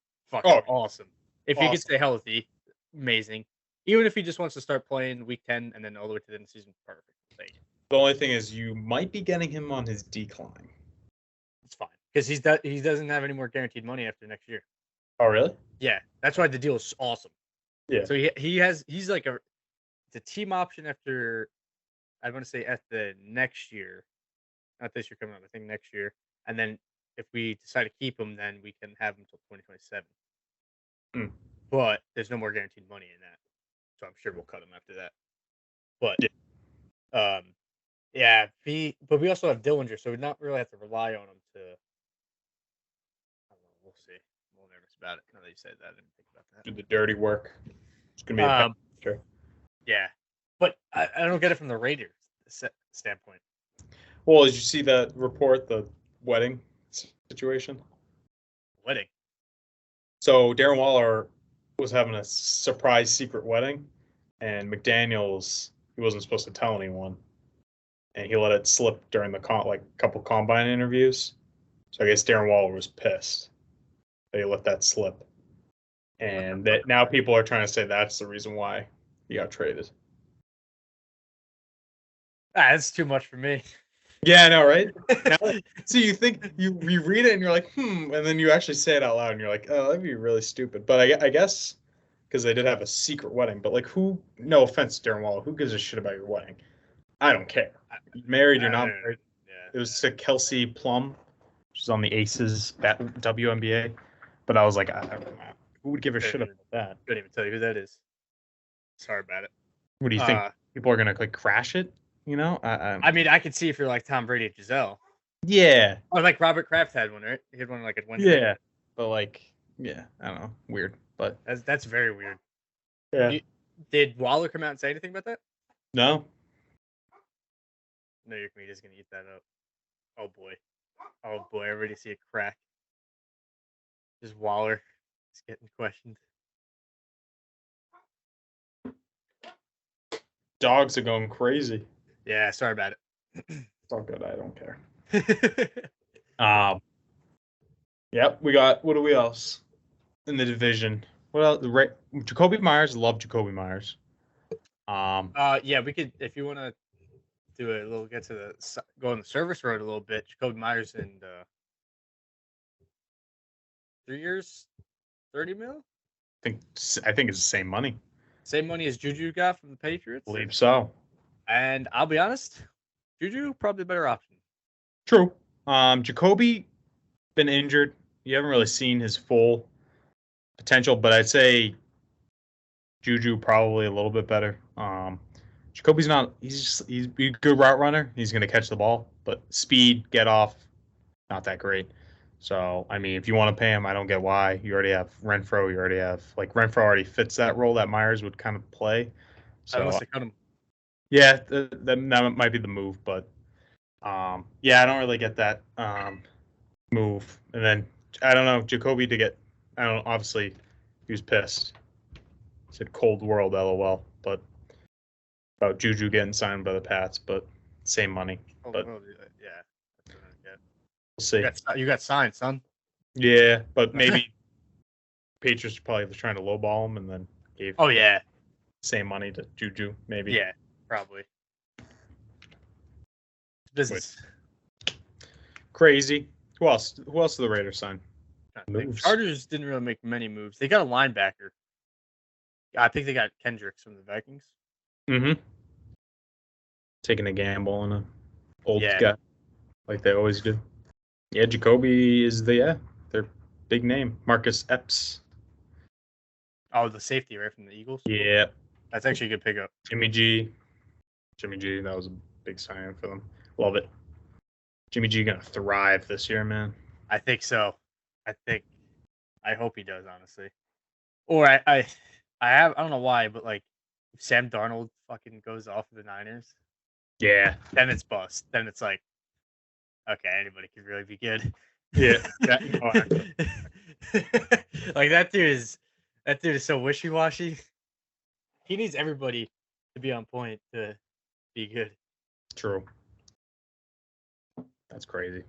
S1: Awesome! If he could stay healthy, amazing. Even if he just wants to start playing week 10 and then all the way to the end of the season, perfect.
S2: The only thing is, you might be getting him on his decline.
S1: It's fine. because he doesn't have any more guaranteed money after next year.
S2: Oh, really?
S1: Yeah, that's why the deal is awesome.
S2: Yeah.
S1: So he's like it's a team option after, I want to say at the next year, not this year coming up. I think next year, and then if we decide to keep him, then we can have him until 2027. But there's no more guaranteed money in that, so I'm sure we'll cut him after that. But yeah, but we also have Dillinger, so we not really have to rely on him to. I don't know. We'll see. I'm a little nervous about it. Now that you said that, I didn't think about that.
S2: Do the dirty work. It's gonna be a picture.
S1: Yeah, but I don't get it from the Raiders standpoint.
S2: Well, did you see that report, the wedding situation?
S1: Wedding.
S2: So Darren Waller was having a surprise secret wedding, and McDaniels, he wasn't supposed to tell anyone, and he let it slip during the couple combine interviews. So I guess Darren Waller was pissed that he let that slip, and that now people are trying to say that's the reason why he got traded.
S1: That's too much for me.
S2: Yeah, I know, right? So you think you read it and you're like, and then you actually say it out loud and you're like, oh, that'd be really stupid. But I guess because they did have a secret wedding. But like, who? No offense, Darren Waller, who gives a shit about your wedding? I don't care. You're married, you're not married. Yeah. It was to Kelsey Plum. She's on the Aces WNBA. But I was like, who would give a shit about that?
S1: Couldn't even tell you who that is. Sorry about it.
S2: What do you think? People are gonna like crash it? You know,
S1: I mean, I could see if you're like Tom Brady and Giselle.
S2: Yeah.
S1: Or like Robert Kraft had one, right? He had one like at Wednesday.
S2: Yeah. But like, yeah, I don't know. Weird. But
S1: that's very weird.
S2: Yeah.
S1: Did Waller come out and say anything about that?
S2: No.
S1: No, your comedian's gonna eat that up. Oh boy. I already see a crack. Just Waller. Just getting questioned.
S2: Dogs are going crazy.
S1: Yeah, sorry about it.
S2: It's all good. I don't care. Yep. We got. What do we else in the division? Well, Jacoby Meyers. Love Jacoby Meyers.
S1: Yeah, we could if you want to do a little go on the service road a little bit. Jacoby Meyers in 3 years, 30 mil.
S2: I think it's the same money.
S1: Same money as JUJU got from the Patriots.
S2: I believe so.
S1: And I'll be honest, JUJU probably a better option.
S2: True. Jacoby been injured. You haven't really seen his full potential, but I'd say JUJU probably a little bit better. Jacoby's not. He's a good route runner. He's going to catch the ball, but speed, get off, not that great. So I mean, if you want to pay him, I don't get why. You already have Renfro. You already have Renfro already fits that role that Meyers would kind of play. So
S1: unless they cut him.
S2: Yeah, that might be the move, but yeah, I don't really get that move. And then I don't know, Jacoby obviously he was pissed. He said cold world, LOL, but about JUJU getting signed by the Pats, but same money. But
S1: yeah.
S2: We'll see.
S1: You got signed, son.
S2: Yeah, but maybe Patriots probably was trying to lowball him and then gave same money to JUJU, maybe.
S1: Yeah. Probably. It's business.
S2: Crazy. Who else? Who else did the Raiders sign?
S1: Chargers didn't really make many moves. They got a linebacker. I think they got Kendricks from the Vikings.
S2: Mm-hmm. Taking a gamble on an old guy, like they always do. Yeah, Jacoby is their big name. Marcus Epps.
S1: Oh, the safety, right, from the Eagles?
S2: Yeah.
S1: That's actually a good pickup.
S2: Jimmy G, that was a big signing for them. Love it. Jimmy G gonna thrive this year, man.
S1: I think so. I hope he does, honestly. Or I don't know why, but like if Sam Darnold fucking goes off of the Niners,
S2: yeah,
S1: then it's bust. Then it's like, okay, anybody could really be good.
S2: Yeah.
S1: Like that dude is so wishy-washy. He needs everybody to be on point to be good.
S2: True. That's crazy.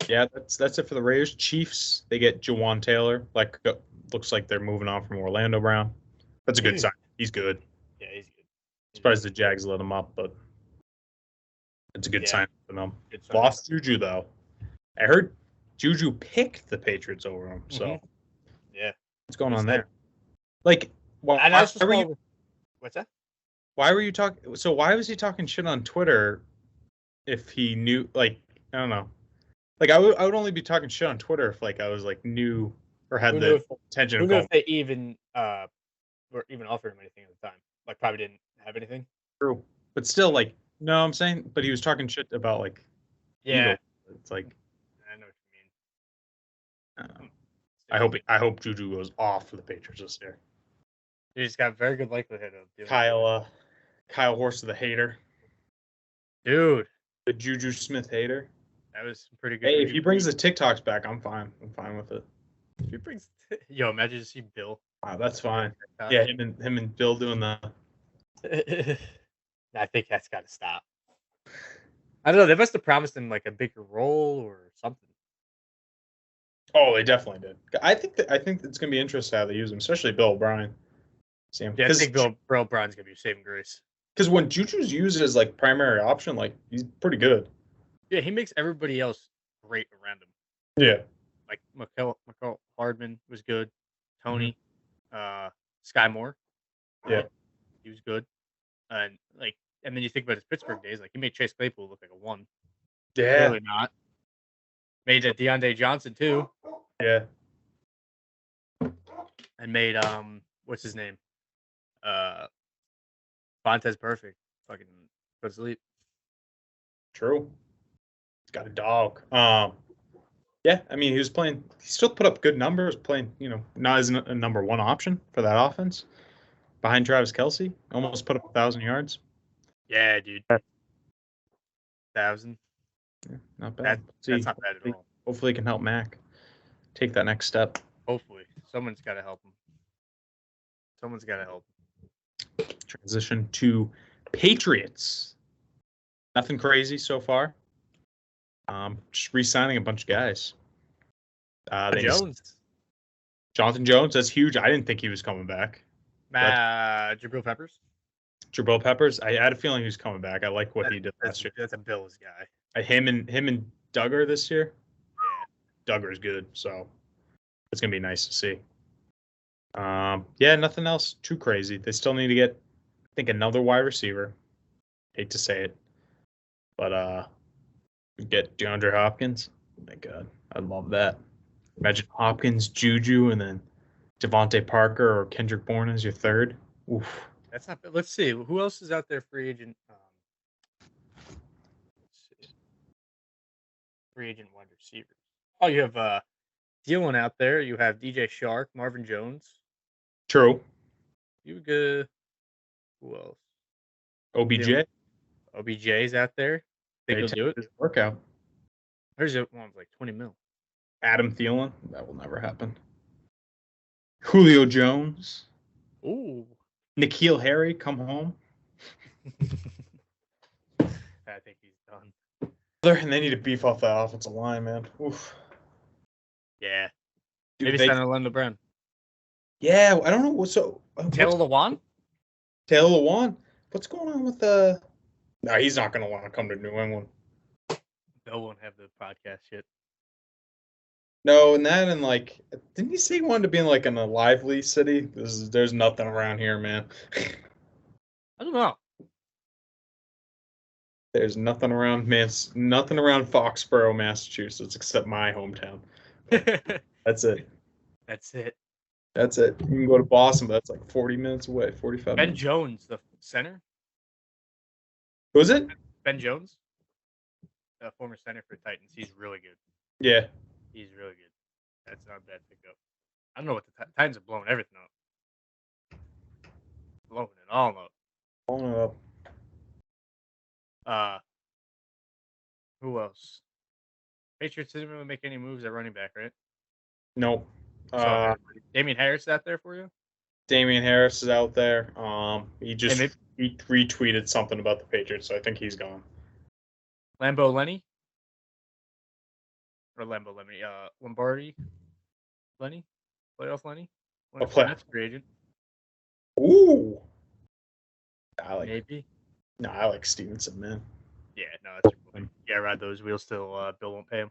S2: Yeah, that's it for the Raiders. Chiefs, they get Juwan Taylor. Looks like they're moving on from Orlando Brown. That's a good sign. He's good.
S1: Yeah, he's good.
S2: Surprised the Jags let him up, but it's a good sign for them. Lost JUJU though. I heard Juju picked the Patriots over him. So
S1: yeah,
S2: what's going on there? Like,
S1: what's that?
S2: Why were you talking? So why was he talking shit on Twitter if he knew? Like, I don't know. Like, I would only be talking shit on Twitter if like I was like new or had the intention of
S1: Who knew
S2: going.
S1: if they even were even offering him anything at the time? Like, probably didn't have anything.
S2: True, but still, like, no, I'm saying, but he was talking shit about like Eagles. It's like,
S1: I know what you mean.
S2: I hope Juju goes off for the Patriots this year.
S1: He's got very good likelihood of doing
S2: Kyle Horst, the hater,
S1: dude,
S2: the Juju Smith hater.
S1: That was pretty good.
S2: Hey, if he brings the TikToks back, I'm fine. I'm fine with it.
S1: If he brings, imagine to see Bill.
S2: Wow, that's fine. Yeah, him and Bill doing the.
S1: I think that's got to stop. I don't know. They must have promised him like a bigger role or something.
S2: Oh, they definitely did. I think it's gonna be interesting how they use him, especially Bill O'Brien.
S1: Yeah, I think Bill O'Brien's gonna be saving grace.
S2: Because when Juju's used as like primary option, like he's pretty good.
S1: Yeah, he makes everybody else great around him.
S2: Yeah,
S1: like McCall Hardman was good. Tony, Sky Moore,
S2: yeah,
S1: he was good. And then you think about his Pittsburgh days, like he made Chase Claypool look like a 1.
S2: Yeah,
S1: really not. Made DeAndre Johnson too.
S2: Yeah.
S1: And made what's his name? Fontez Perfect. Fucking go to sleep.
S2: True. He's got a dog. Yeah, I mean he still put up good numbers playing, not as a number one option for that offense. Behind Travis Kelce. Almost put up 1,000 yards.
S1: Yeah, dude. 1,000.
S2: Yeah, not bad.
S1: That's not bad at all.
S2: Hopefully he can help Mac take that next step.
S1: Hopefully. Someone's gotta help him. Someone's gotta help him.
S2: Transition to Patriots. Nothing crazy so far. Just re-signing a bunch of guys. Jonathan Jones, that's huge. I didn't think he was coming back.
S1: Jabril Peppers.
S2: Jabril Peppers. I had a feeling he was coming back. I like what he did last year.
S1: That's a Bills guy.
S2: Him and Duggar this year. Yeah, Duggar's good, so it's gonna be nice to see. Yeah, nothing else too crazy. They still need to get, I think, another wide receiver. Hate to say it, but get DeAndre Hopkins. Oh my God, I love that. Imagine Hopkins, Juju, and then Devontae Parker or Kendrick Bourne as your third. Oof.
S1: That's not bad. Let's see. Who else is out there free agent? Free agent wide receivers. Oh, you have Thielen out there. You have DJ Shark, Marvin Jones.
S2: True.
S1: You good. Who else?
S2: OBJ.
S1: Thielen. OBJ's out there. Think he'll do it?
S2: Workout.
S1: There's one like 20 mil.
S2: Adam Thielen. That will never happen. Julio Jones.
S1: Ooh.
S2: N'Keal Harry, come home.
S1: I think he's done.
S2: And they need to beef off that offensive line, man. Oof.
S1: Yeah. Maybe sign Orlando Brown.
S2: Yeah, I don't know.
S1: Taylor Lewan?
S2: Taylor Lewan? What's going on with the... No, he's not going to want to come to New England.
S1: Bill won't have the podcast yet.
S2: No, and like, didn't he say he wanted to be in like in a lively city? There's nothing around here, man.
S1: I don't know.
S2: There's nothing around Foxborough, Massachusetts, except my hometown. That's it.
S1: That's it.
S2: That's it. You can go to Boston, but that's like 40 minutes away, 45
S1: Ben
S2: minutes.
S1: Jones, the center.
S2: Who is it?
S1: Ben Jones, the former center for Titans. He's really good.
S2: Yeah.
S1: He's really good. That's not a bad pickup. I don't know what the Titans are blowing everything up. Blowing it all up.
S2: Blowing it up.
S1: Who else? Patriots didn't really make any moves at running back, right?
S2: Nope.
S1: Damian Harris is out there for you?
S2: Damian Harris is out there. He retweeted something about the Patriots, so I think he's gone.
S1: Lambo Lenny? Or Lombardi? Lenny? Playoff Lenny? That's free agent.
S2: Ooh.
S1: Maybe.
S2: No, I like Stevenson, man.
S1: Yeah, no, that's cool. Yeah, ride those wheels till Bill won't pay him.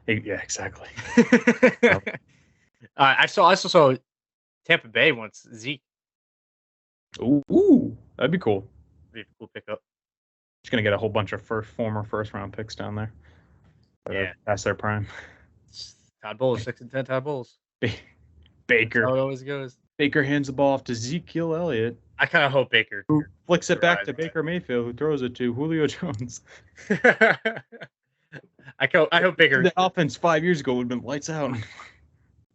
S2: Yeah, exactly.
S1: I also saw Tampa Bay wants Zeke.
S2: Ooh, that'd be cool.
S1: Be a cool pickup.
S2: Just gonna get a whole bunch of former first round picks down there.
S1: Yeah,
S2: past their prime.
S1: Todd Bowles, 6-10 Todd Bowles.
S2: Baker.
S1: That's how it always goes.
S2: Baker hands the ball off to Ezekiel Elliott.
S1: I kind of hope Baker
S2: who flicks it back to Baker Mayfield, who throws it to Julio Jones.
S1: I hope Baker.
S2: The offense 5 years ago would have been lights out.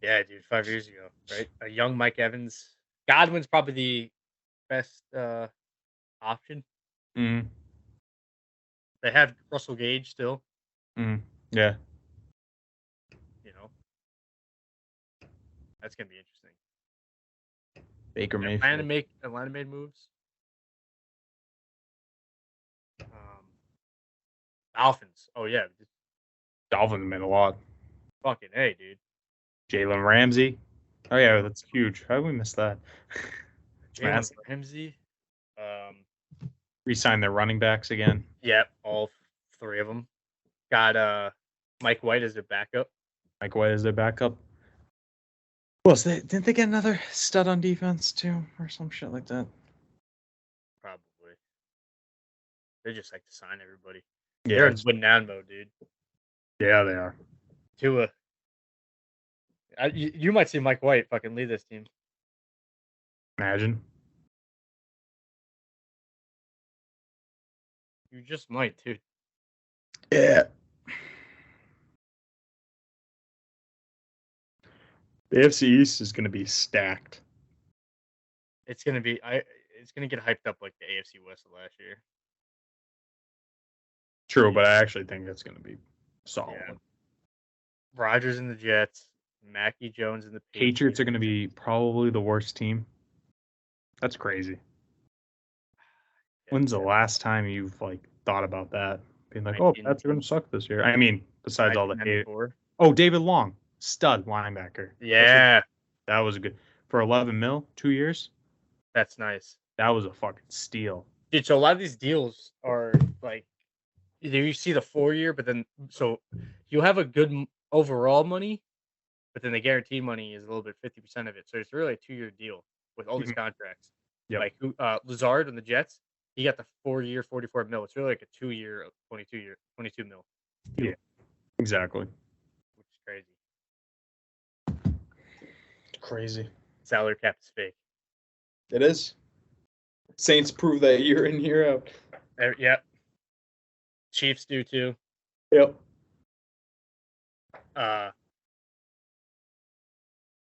S1: Yeah, dude, 5 years ago, right? A young Mike Evans. Godwin's probably the best option.
S2: Mm.
S1: They have Russell Gage still.
S2: Mm. Yeah.
S1: You know, that's gonna be interesting.
S2: Baker Mayfield.
S1: Atlanta made moves. Dolphins. Oh yeah,
S2: Dolphins made a lot.
S1: Fucking A, dude.
S2: Jalen Ramsey. Oh yeah, that's huge. How did we miss that?
S1: Jalen Ramsey.
S2: Re-sign their running backs again.
S1: Yep, all 3 of them. Got Mike White as their backup.
S2: Mike White as their backup. Well, so didn't they get another stud on defense too, or some shit like that?
S1: Probably. They just like to sign everybody.
S2: Yeah,
S1: they're in win now mode, dude.
S2: Yeah, they are.
S1: Tua. You might see Mike White fucking lead this team.
S2: Imagine.
S1: You just might, too.
S2: Yeah. The AFC East is going to be stacked.
S1: It's going to be. It's going to get hyped up like the AFC West of last year.
S2: True, but I actually think it's going to be solid. Yeah.
S1: Rodgers and the Jets, Mackie Jones and the
S2: Patriots are going to be probably the worst team. That's crazy. When's the last time you've thought about that? Being like, oh, Pats are going to suck this year. I mean, besides all the David Long, stud linebacker.
S1: Yeah,
S2: that was a good for 11 mil, 2 years.
S1: That's nice.
S2: That was a fucking steal,
S1: dude. So a lot of these deals are like, either you see the 4-year, but then so you have a good overall money, but then the guaranteed money is a little bit 50% of it. So it's really a 2-year deal with all these contracts.
S2: Yep.
S1: Like Lazard and the Jets, he got the 4-year, 44 mil. It's really like a 2-year, 22 mil.
S2: Yeah, exactly.
S1: Which is crazy.
S2: Crazy.
S1: Salary cap is fake.
S2: It is. Saints prove that year in, year out.
S1: Yep. Chiefs do too.
S2: Yep.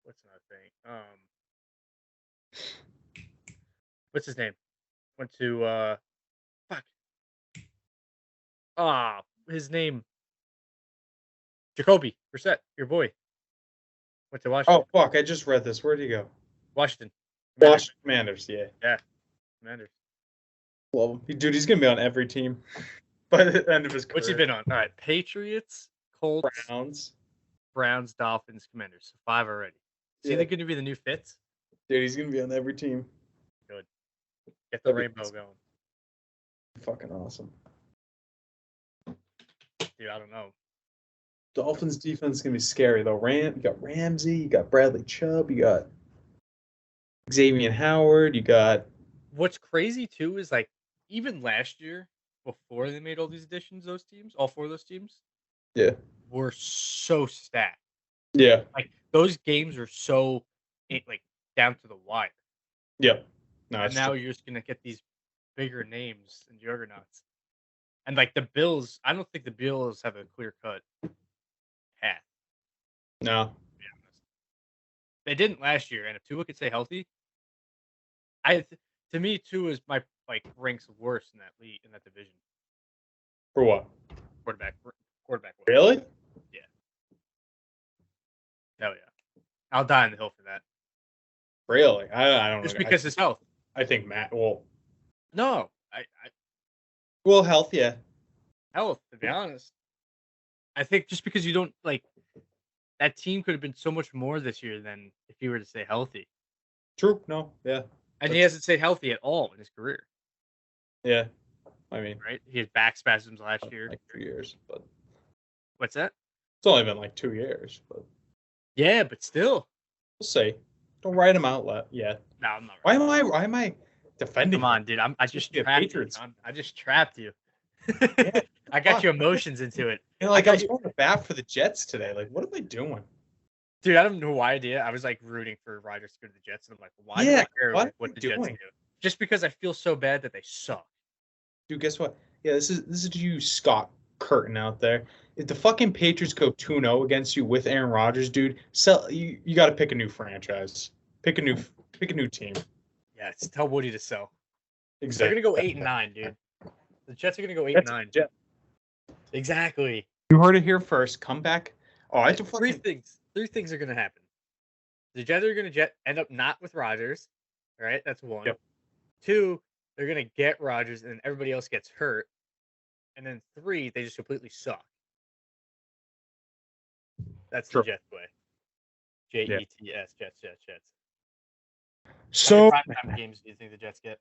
S1: What's another thing? What's his name? Went to his name. Jacoby Brissett, your boy. Went to Washington.
S2: Oh fuck! I just read this. Where'd he go?
S1: Washington.
S2: Washington Commanders. Yeah.
S1: Yeah. Commanders.
S2: Love him, dude. He's gonna be on every team by the end of his career.
S1: What's he been on? All right, Patriots, Colts, Browns, Dolphins, Commanders. So 5 already. Is he going to be the new Fitz?
S2: Dude, he's gonna be on every team.
S1: Good. Get the rainbow going.
S2: Fucking awesome.
S1: Dude, I don't know.
S2: Dolphins defense is gonna be scary though. You got Ramsey, you got Bradley Chubb, you got Xavier Howard, you got.
S1: What's crazy too is even last year, before they made all these additions, those teams, all 4 of those teams, were so stacked.
S2: Yeah,
S1: those games are so down to the wire.
S2: Yeah,
S1: and now you're just gonna get these bigger names and juggernauts, and the Bills. I don't think the Bills have a clear cut path.
S2: No,
S1: to be honest. They didn't last year, and if Tua could stay healthy, to me, Tua is my ranks worse in that league, in that division.
S2: For what?
S1: Quarterback.
S2: Really?
S1: Yeah. Hell yeah. I'll die on the hill for that.
S2: Really? I don't know.
S1: Just because his health.
S2: I think Matt. Well.
S1: No.
S2: Well, health, yeah.
S1: Health, to be honest. I think just because you don't that team could have been so much more this year than if he were to stay healthy.
S2: True. No. Yeah.
S1: And he hasn't stayed healthy at all in his career.
S2: Yeah. I mean,
S1: right? He had back spasms last year.
S2: 2 years, but
S1: what's that?
S2: It's only been like 2 years, but
S1: Yeah, but still.
S2: we'll see. Don't write him out yet.
S1: No, I'm not.
S2: Why am I defending?
S1: Come on, dude. I just trapped you. I just trapped you.
S2: Yeah,
S1: I got your emotions into it.
S2: You know, like I was going to bat for the Jets today. Like, what am I doing?
S1: Dude, I don't know why I did. I was like rooting for Rodgers to go to the Jets, and I'm like, why do I care what the Jets do? Just because I feel so bad that they suck.
S2: Dude, guess what? Yeah, this is you, Scott Curtin out there. If the fucking Patriots go 2-0 against you with Aaron Rodgers, dude, you got to pick a new franchise. Pick a new team.
S1: Yeah, tell Woody to sell.
S2: Exactly.
S1: They're gonna go 8-9, dude. The Jets are gonna go 8-9. Exactly.
S2: You heard it here first. Come back. Oh, I have to
S1: Three things are gonna happen. The Jets are gonna end up not with Rodgers. All right, that's one.
S2: Yep.
S1: 2, they're gonna get Rodgers, and then everybody else gets hurt. And then 3, they just completely suck. That's the Jets way. Jets, Jets.
S2: So,
S1: how many primetime games do you think the Jets get?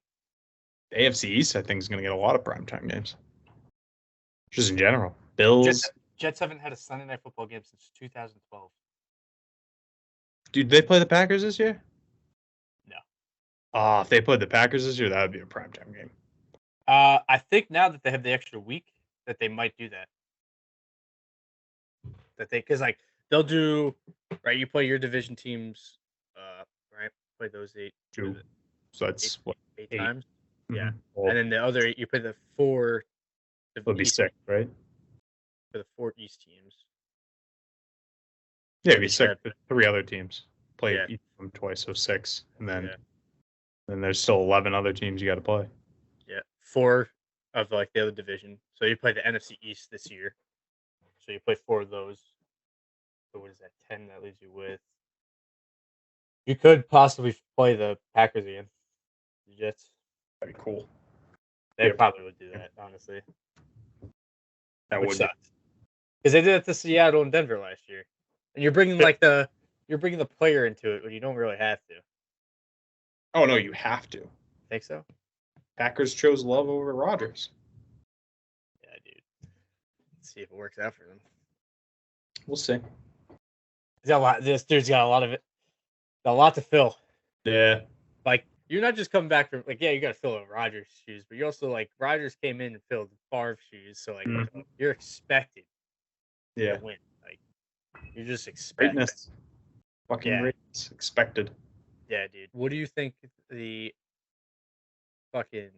S2: The AFC East, I think, is going to get a lot of primetime games. Just in general. Bills.
S1: Jets haven't had a Sunday Night Football game since 2012.
S2: Dude, they play the Packers this year?
S1: No.
S2: If they played the Packers this year, that would be a primetime game.
S1: I think now that they have the extra week, that they might do that. Because like they'll do, right? You play your division teams, right? Play those 8.
S2: So that's
S1: eight times.
S2: Mm-hmm.
S1: Yeah, well, and then the other you play the 4.
S2: It'll be 6, right?
S1: For the 4 East teams.
S2: Yeah, it'd be 6. 3 other teams play each of them twice, so 6, and then there's still 11 other teams you got to play.
S1: Yeah, 4 of like the other division. So you play the NFC East this year. So you play 4 of those. So what is that? 10 that leaves you with. You could possibly play the Packers again. The Jets.
S2: That'd be cool.
S1: They probably would do that, honestly.
S2: That would
S1: suck. Because they did it to Seattle and Denver last year. And you're bringing the player into it when you don't really have to.
S2: Oh no, you have to.
S1: Think so?
S2: Packers chose Love over Rodgers.
S1: Yeah, dude. Let's see if it works out for them.
S2: We'll see.
S1: This dude's got a lot of it. Got a lot to fill.
S2: Yeah.
S1: Like, you're not just coming back from, like, yeah, you got to fill in Rodgers' shoes, but you also, like, Rodgers came in and filled Favre's shoes, so, like, you're expected to win. Like, you're just expected.
S2: Greatness. Fucking greatness. Expected.
S1: Yeah, dude. What do you think the fucking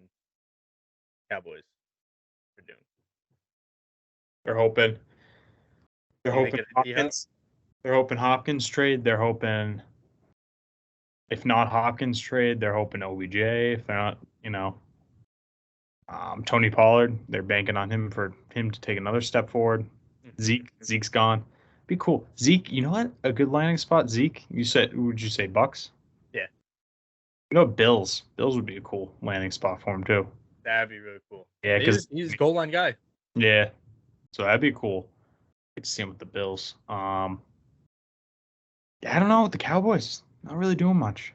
S1: Cowboys are doing?
S2: They're hoping Hopkins. They're hoping Hopkins trade. They're hoping, if not Hopkins trade, they're hoping OBJ. If they're not, Tony Pollard, they're banking on him for him to take another step forward. Zeke's gone. Be cool. Zeke, you know what? A good landing spot. Zeke, would you say Bucs?
S1: Yeah.
S2: Bills. Bills would be a cool landing spot for him too.
S1: That'd be really cool.
S2: Yeah, because
S1: he's a goal line guy.
S2: Yeah. So that'd be cool. Get to see him with the Bills. I don't know with the Cowboys. Not really doing much.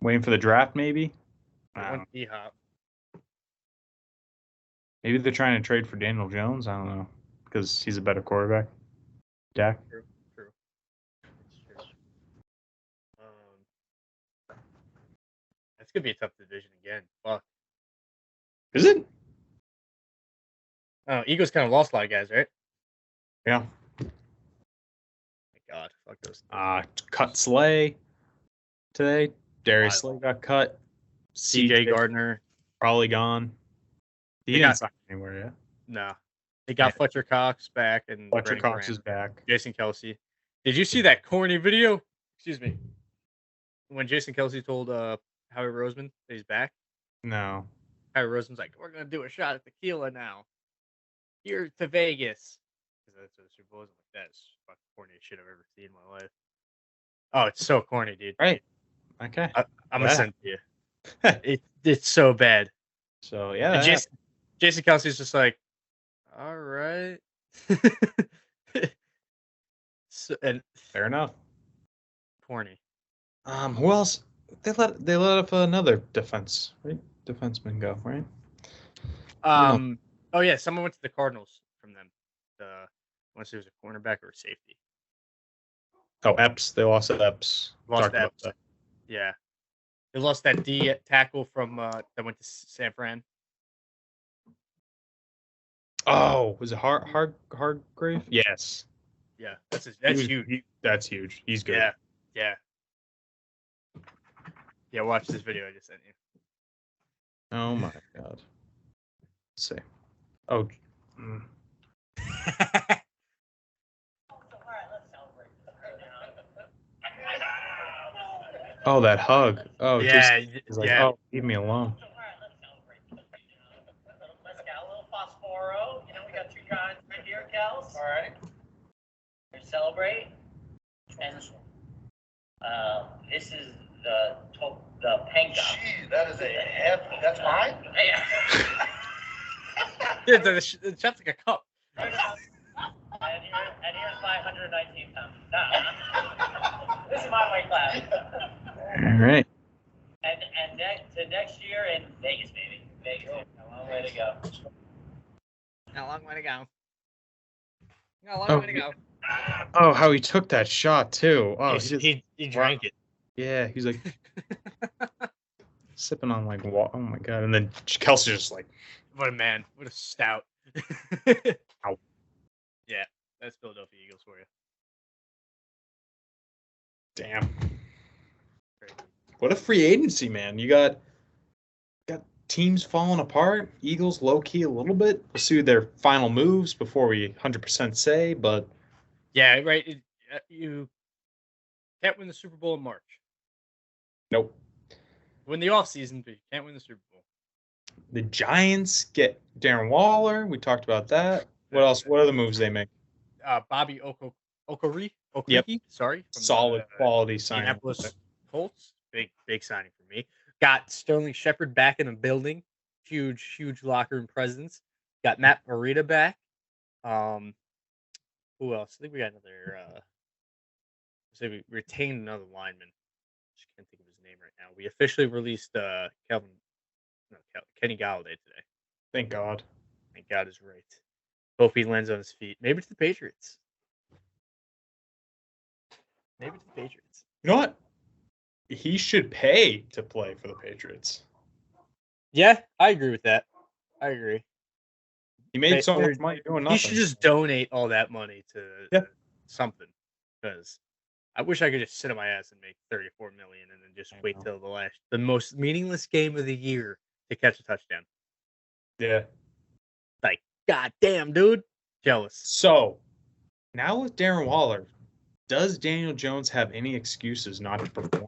S2: Waiting for the draft, maybe. Maybe they're trying to trade for Daniel Jones. I don't know, because he's a better quarterback. Dak.
S1: True. It's true. That's gonna be a tough division again. Fuck.
S2: Is it?
S1: Oh, Eagles kind of lost a lot of guys, right?
S2: Yeah.
S1: God, fuck those.
S2: Cut Slay today. Darius Slay got cut.
S1: CJ Gardner
S2: probably gone. He didn't sign anywhere yet.
S1: No. They got Fletcher Cox back, and
S2: Fletcher Cox is back.
S1: Jason Kelce. Did you see that corny video? Excuse me. When Jason Kelce told Howie Roseman that he's back?
S2: No.
S1: Howie Roseman's like, we're gonna do a shot at tequila now. Here to Vegas. Because that's what the Super Bowl is. Like, that's fucking corniest shit I've ever seen in my life. Oh, it's so corny, dude.
S2: Right. Okay.
S1: I'm gonna send it to you. It's so bad.
S2: So yeah.
S1: Jason Kelce's just like, all right.
S2: Fair enough.
S1: Corny.
S2: Who else? They let up another defenseman go, right?
S1: Oh yeah, someone went to the Cardinals from them. Unless he was a cornerback or a safety.
S2: Oh, Epps. They lost Epps.
S1: Lost Epps. Yeah. They lost that D tackle from that went to San Fran.
S2: Oh, was it Hargrave? Yes.
S1: Yeah, that's huge.
S2: That's huge. He's good.
S1: Yeah. Watch this video I just sent you.
S2: Oh my god. Let's see. Oh. Oh, that hug. Oh,
S1: yeah.
S2: He's like, oh, leave me alone.
S3: Let's get a little phosphoro. You know, we got 2 giants right here, Kels. All right. We celebrate. And this is the panga.
S4: Gee, that is a hip. That's mine?
S1: Yeah, the shot's like a cup.
S3: And here's my 119 pounds. This is my weight class.
S2: All right.
S3: And next year in Vegas, baby. Vegas. A long way to go.
S1: Got a long way to go.
S2: Oh, how he took that shot too. Oh,
S1: he drank it.
S2: Yeah, he's like sipping on like water. Oh my god! And then Kelsey's just like,
S1: what a man! What a stout!
S2: Ow.
S1: Yeah, that's Philadelphia Eagles for you.
S2: Damn. What a free agency, man! You got teams falling apart. Eagles low key a little bit. We'll see their final moves before we 100% say, but
S1: yeah, right. You can't win the Super Bowl in March.
S2: Nope.
S1: Win the offseason, but you can't win the Super Bowl.
S2: The Giants get Darren Waller. We talked about that. What else? What other moves they make?
S1: Bobby Okereke.
S2: Yep.
S1: Sorry.
S2: Solid quality signing.
S1: Indianapolis Colts. Big signing for me. Got Sterling Shepard back in the building. Huge locker room presence. Got Matt Breida back. Who else? I think we got another. We retained another lineman. Just can't think of his name right now. We officially released Kenny Galladay today.
S2: Thank God.
S1: Thank God is right. Hope he lands on his feet. Maybe to the Patriots.
S2: You know what? He should pay to play for the Patriots.
S1: Yeah, I agree with that. I agree.
S2: He made so much money doing nothing.
S1: He should just donate all that money to something. Because I wish I could just sit on my ass and make $34 million and then just wait till the most meaningless game of the year to catch a touchdown.
S2: Yeah.
S1: Like, goddamn, dude. Jealous.
S2: So, now with Darren Waller, does Daniel Jones have any excuses not to perform?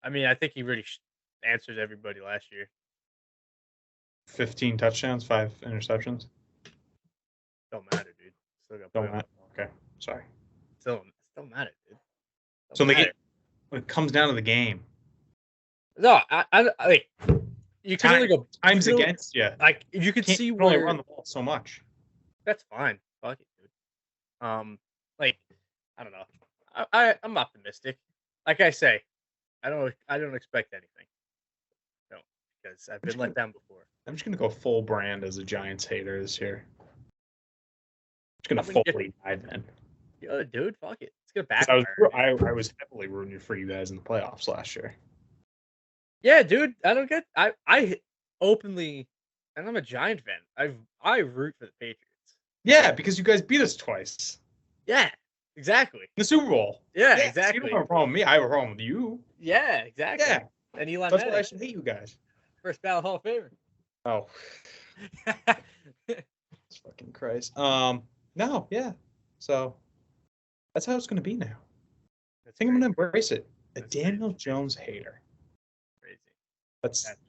S1: I mean, I think he really answered everybody last year.
S2: 15 touchdowns, 5 interceptions.
S1: Don't matter, dude. Still got
S2: Don't matter. Okay, sorry.
S1: Still matter, dude.
S2: So when it comes down to the game,
S1: no, I like you can only go
S2: times against you.
S1: Like you can see
S2: where
S1: where
S2: run the ball so much.
S1: That's fine. Fuck it, dude. Like I don't know. I'm optimistic. Like I say, I don't expect anything. No, because I've been let down before.
S2: I'm just gonna go full brand as a Giants hater this year. I'm just gonna fully dive in.
S1: Yeah, dude, fuck it. It's gonna backfire.
S2: I was heavily rooting for you guys in the playoffs last year.
S1: Yeah, dude. I openly, and I'm a Giant fan. I root for the Patriots.
S2: Yeah, because you guys beat us twice.
S1: Yeah, exactly.
S2: In the Super Bowl.
S1: Yeah, exactly.
S2: You don't have a problem with me. I have a problem with you.
S1: Yeah, exactly.
S2: Yeah.
S1: And Eli
S2: That's
S1: Manning.
S2: why I should hate you guys.
S1: First ballot Hall of Famer.
S2: Oh. It's fucking Christ. No, yeah. So that's how it's gonna be now. I think I'm gonna embrace it. A Daniel Jones hater.
S1: Crazy.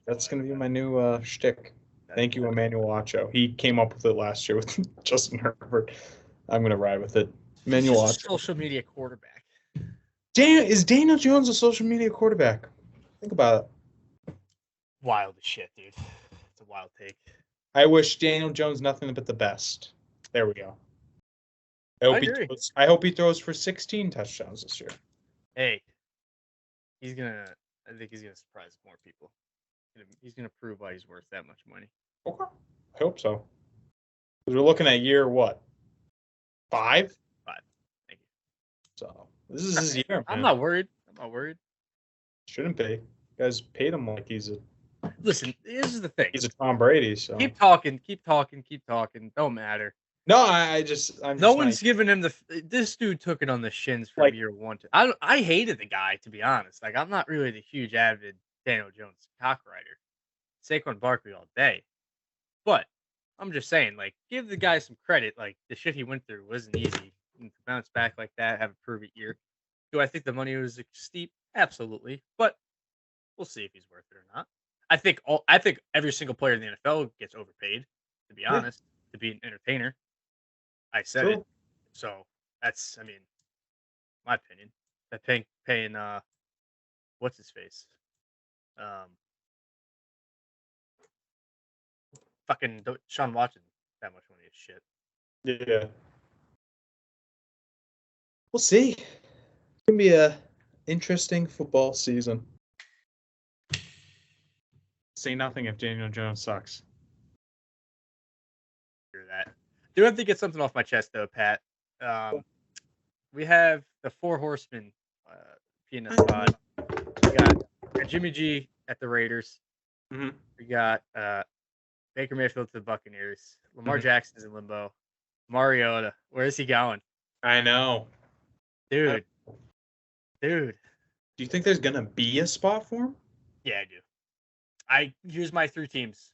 S2: That's gonna be my new shtick. Thank you, Emmanuel Acho. He came up with it last year with Justin Herbert. I'm gonna ride with it. Emmanuel Acho.
S1: Social media quarterback.
S2: Is Daniel Jones a social media quarterback? Think about it.
S1: Wild as shit, dude. It's a wild take.
S2: I wish Daniel Jones nothing but the best. There we go. I hope he throws for 16 touchdowns this year.
S1: Hey, I think he's gonna surprise more people. He's gonna prove why he's worth that much money.
S2: Okay. I hope so. Because we're looking at year what? 5?
S1: 5. Thank you.
S2: So this is his year, man.
S1: I'm not worried.
S2: Shouldn't be. You guys paid him like he's a.
S1: Listen, this is the thing.
S2: He's a Tom Brady. So
S1: keep talking. Don't matter.
S2: No, I'm just
S1: no one's giving him this dude took it on the shins from year 1 to. I hated the guy, to be honest. Like, I'm not really the huge avid Daniel Jones cock rider. Saquon Barkley all day. But I'm just saying, like, give the guy some credit. Like, the shit he went through wasn't easy. And to bounce back like that, have a prove-it year. Do I think the money was steep? Absolutely. But we'll see if he's worth it or not. I think every single player in the NFL gets overpaid, to be honest, to be an entertainer. I said it. So that's, I mean, my opinion. That paying what's his face? Fucking Sean Watson that much money is shit.
S2: Yeah. We'll see. It's gonna be a interesting football season. Say nothing if Daniel Jones sucks.
S1: Hear that. Do have to get something off my chest though, Pat. We have the 4 horsemen P&Ns pod. We got Jimmy G at the Raiders.
S2: Mm-hmm.
S1: We got Baker Mayfield to the Buccaneers. Lamar Jackson's in limbo. Mariota, where is he going?
S2: I know.
S1: Dude.
S2: Do you think there's gonna be a spot for him?
S1: Yeah, I do. Here's my 3 teams.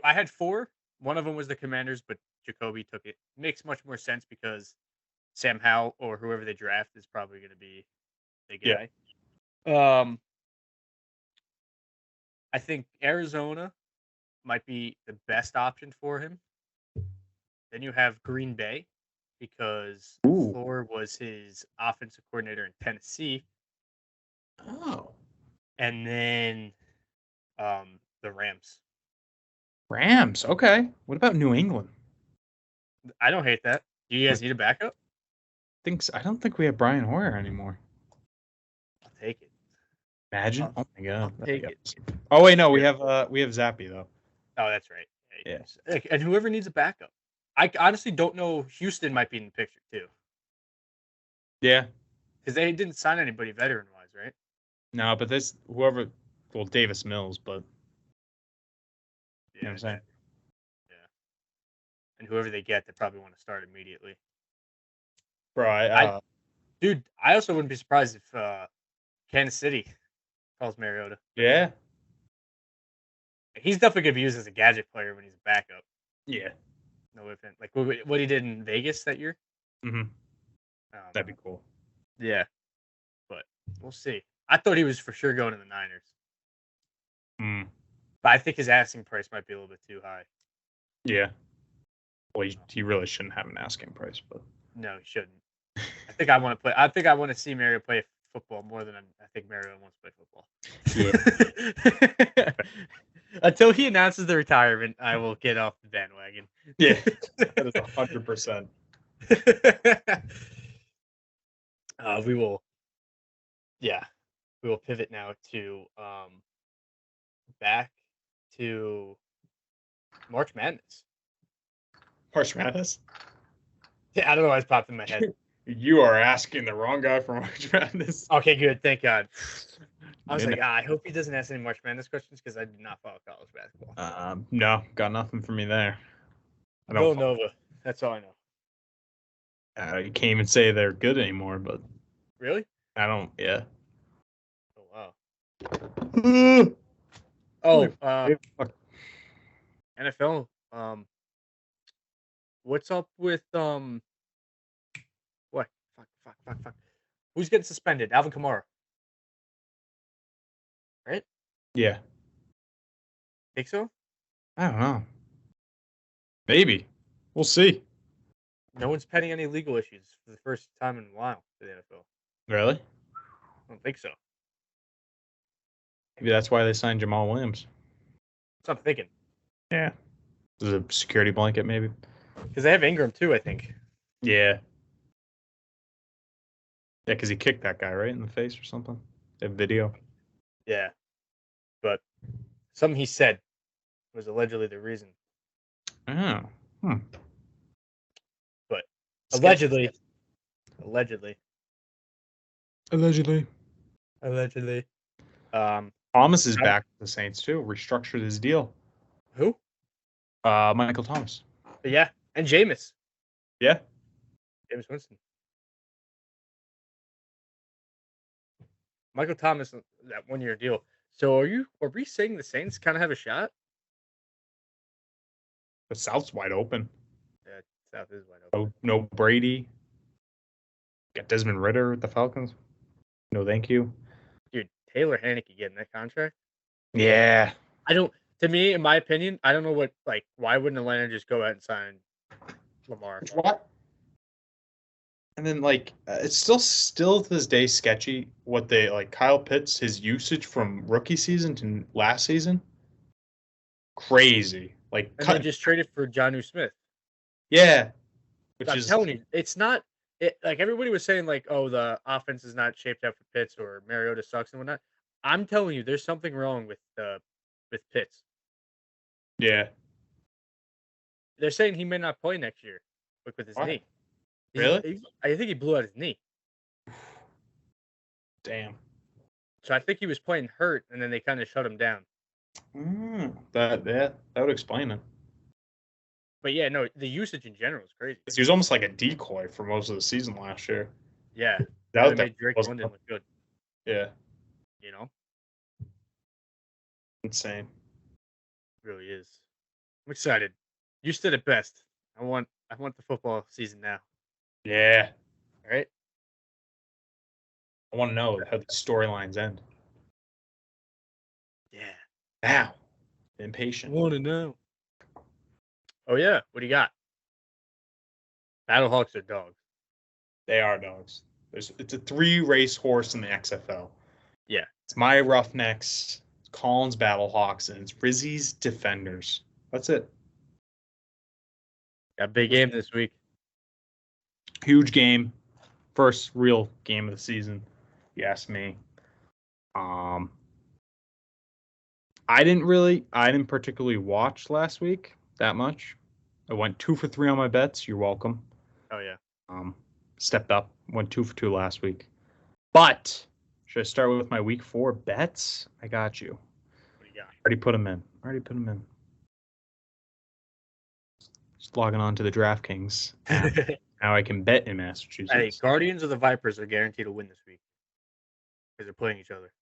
S1: I had 4. One of them was the Commanders, but Jacoby took it. Makes much more sense because Sam Howell or whoever they draft is probably going to be the guy. Yeah. I think Arizona might be the best option for him. Then you have Green Bay because Floor was his offensive coordinator in Tennessee.
S2: Oh.
S1: And then the Rams.
S2: Rams, okay. What about New England?
S1: I don't hate that. Do you guys need a backup?
S2: I don't think we have Brian Hoyer anymore.
S1: I'll take it.
S2: Imagine. Oh my god.
S1: I'll take it.
S2: Oh wait, no, we have Zappy though.
S1: Oh, that's right.
S2: Yeah.
S1: And whoever needs a backup. I honestly don't know. Houston might be in the picture too.
S2: Yeah.
S1: Because they didn't sign anybody veteran wise, right?
S2: No, but Davis Mills, but you know what I'm saying?
S1: Yeah. And whoever they get, they probably want to start immediately.
S2: Bro,
S1: dude, I also wouldn't be surprised if Kansas City calls Mariota.
S2: Yeah.
S1: He's definitely going to be used as a gadget player when he's a backup.
S2: Yeah.
S1: No offense. Like what he did in Vegas that year.
S2: Mm-hmm. That'd be cool.
S1: Yeah. But we'll see. I thought he was for sure going to the Niners. But I think his asking price might be a little bit too high.
S2: Yeah. Well, he really shouldn't have an asking price, but
S1: no, he shouldn't. I think I want to see Mario play football more than I think Mario wants to play football. Yeah. Until he announces the retirement, I will get off the bandwagon.
S2: Yeah, that is 100%.
S1: We will pivot now to back to March Madness.
S2: March Madness?
S1: Yeah, I don't know why it's popped in my head.
S2: You are asking the wrong guy for March Madness.
S1: Okay, good. Thank God. I was I hope he doesn't ask any March Madness questions because I do not follow college basketball.
S2: No, got nothing for me there.
S1: Villanova. That's all I know.
S2: You can't even say they're good anymore, but
S1: really?
S2: I don't. Yeah.
S1: Oh wow. NFL. What's up with what? Fuck. Who's getting suspended? Alvin Kamara. Right?
S2: Yeah.
S1: Think so?
S2: I don't know. Maybe. We'll see.
S1: No one's pending any legal issues for the first time in a while for the NFL.
S2: Really?
S1: I don't think so.
S2: Maybe that's why they signed Jamal Williams.
S1: That's what I'm thinking.
S2: Yeah. There's a security blanket, maybe.
S1: Because they have Ingram, too, I think.
S2: Yeah. Yeah, because he kicked that guy, right, in the face or something. They have video.
S1: Yeah. But something he said was allegedly the reason.
S2: Oh.
S1: Allegedly.
S2: Thomas is back with the Saints too. Restructured his deal.
S1: Who?
S2: Michael Thomas.
S1: Yeah, and Jameis.
S2: Yeah.
S1: Jameis Winston. Michael Thomas, that 1-year deal. So are we saying the Saints kind of have a shot?
S2: The South's wide open.
S1: Yeah, South is wide open.
S2: No Brady. Got Desmond Ritter with the Falcons. No, thank you.
S1: Dude, Taylor Haneke getting that contract?
S2: Yeah.
S1: To me, in my opinion, I don't know why wouldn't Atlanta just go out and sign Lamar?
S2: What? And then it's still to this day sketchy what they Kyle Pitts, his usage from rookie season to last season. Crazy.
S1: And they just traded for Jonnu Smith.
S2: Yeah.
S1: I'm telling you, it's not everybody was saying the offense is not shaped up for Pitts or Mariota sucks and whatnot. I'm telling you, there's something wrong with Pitts.
S2: Yeah.
S1: They're saying he may not play next year with his knee.
S2: Really?
S1: I think he blew out his knee.
S2: Damn.
S1: So I think he was playing hurt, and then they kind of shut him down.
S2: That would explain it.
S1: But yeah, no, the usage in general is crazy.
S2: He was almost like a decoy for most of the season last year.
S1: Yeah.
S2: That
S1: made Drake London look good.
S2: Yeah.
S1: You know?
S2: Insane.
S1: It really is. I'm excited. You said it best. I want the football season now.
S2: Yeah.
S1: All right?
S2: I want to know how the storylines end.
S1: Yeah.
S2: Now. Impatient.
S1: Want to know. Oh, yeah. What do you got? Battlehawks are dogs.
S2: They are dogs. It's a 3-race horse in the XFL.
S1: Yeah.
S2: It's my Roughnecks, Collins Battlehawks, and it's Rizzy's Defenders. That's it.
S1: Got a big game this week.
S2: Huge game. First real game of the season, you ask me. I didn't particularly watch last week that much. I went 2 for 3 on my bets. You're welcome.
S1: Oh yeah.
S2: Stepped up. Went 2 for 2 last week. But should I start with my week 4 bets? I got you.
S1: What do you got?
S2: Already put them in. Just logging on to the DraftKings app. Now I can bet in Massachusetts.
S1: Hey, Guardians of the Vipers are guaranteed to win this week because they're playing each other.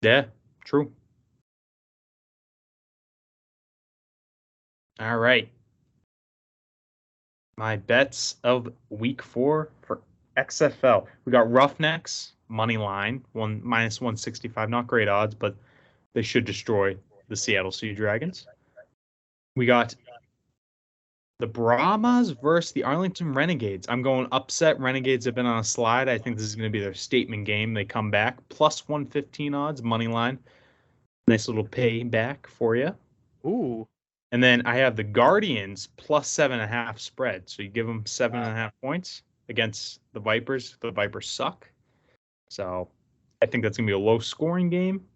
S2: Yeah, true. All right. My bets of week 4 for XFL. We got Roughnecks, money line, -165. Not great odds, but they should destroy the Seattle Sea Dragons. We got the Brahmas versus the Arlington Renegades. I'm going upset. Renegades have been on a slide. I think this is going to be their statement game. They come back. +115 odds, money line. Nice little payback for you.
S1: Ooh.
S2: And then I have the Guardians +7.5 spread. So you give them 7.5 points against the Vipers. The Vipers suck. So I think that's going to be a low-scoring game.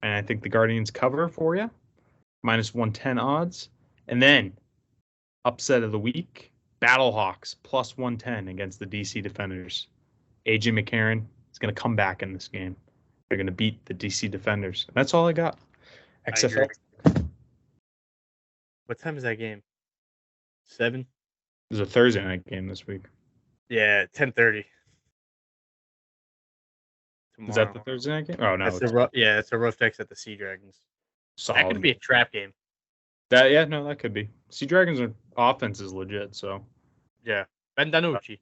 S2: And I think the Guardians cover for you. -110 odds. And then upset of the week, Battlehawks +110 against the DC Defenders. AJ McCarron is going to come back in this game. They're going to beat the DC Defenders. That's all I got. XFL.
S1: What time is that game? 7?
S2: There's a Thursday night game this week.
S1: Yeah, 10:30.
S2: Is that the Thursday night game? Oh no,
S1: it's a Roughnecks at the Sea Dragons.
S2: Solid.
S1: That could be a trap game.
S2: That could be. Sea Dragons' offense is legit, so.
S1: Yeah, Ben Danucci.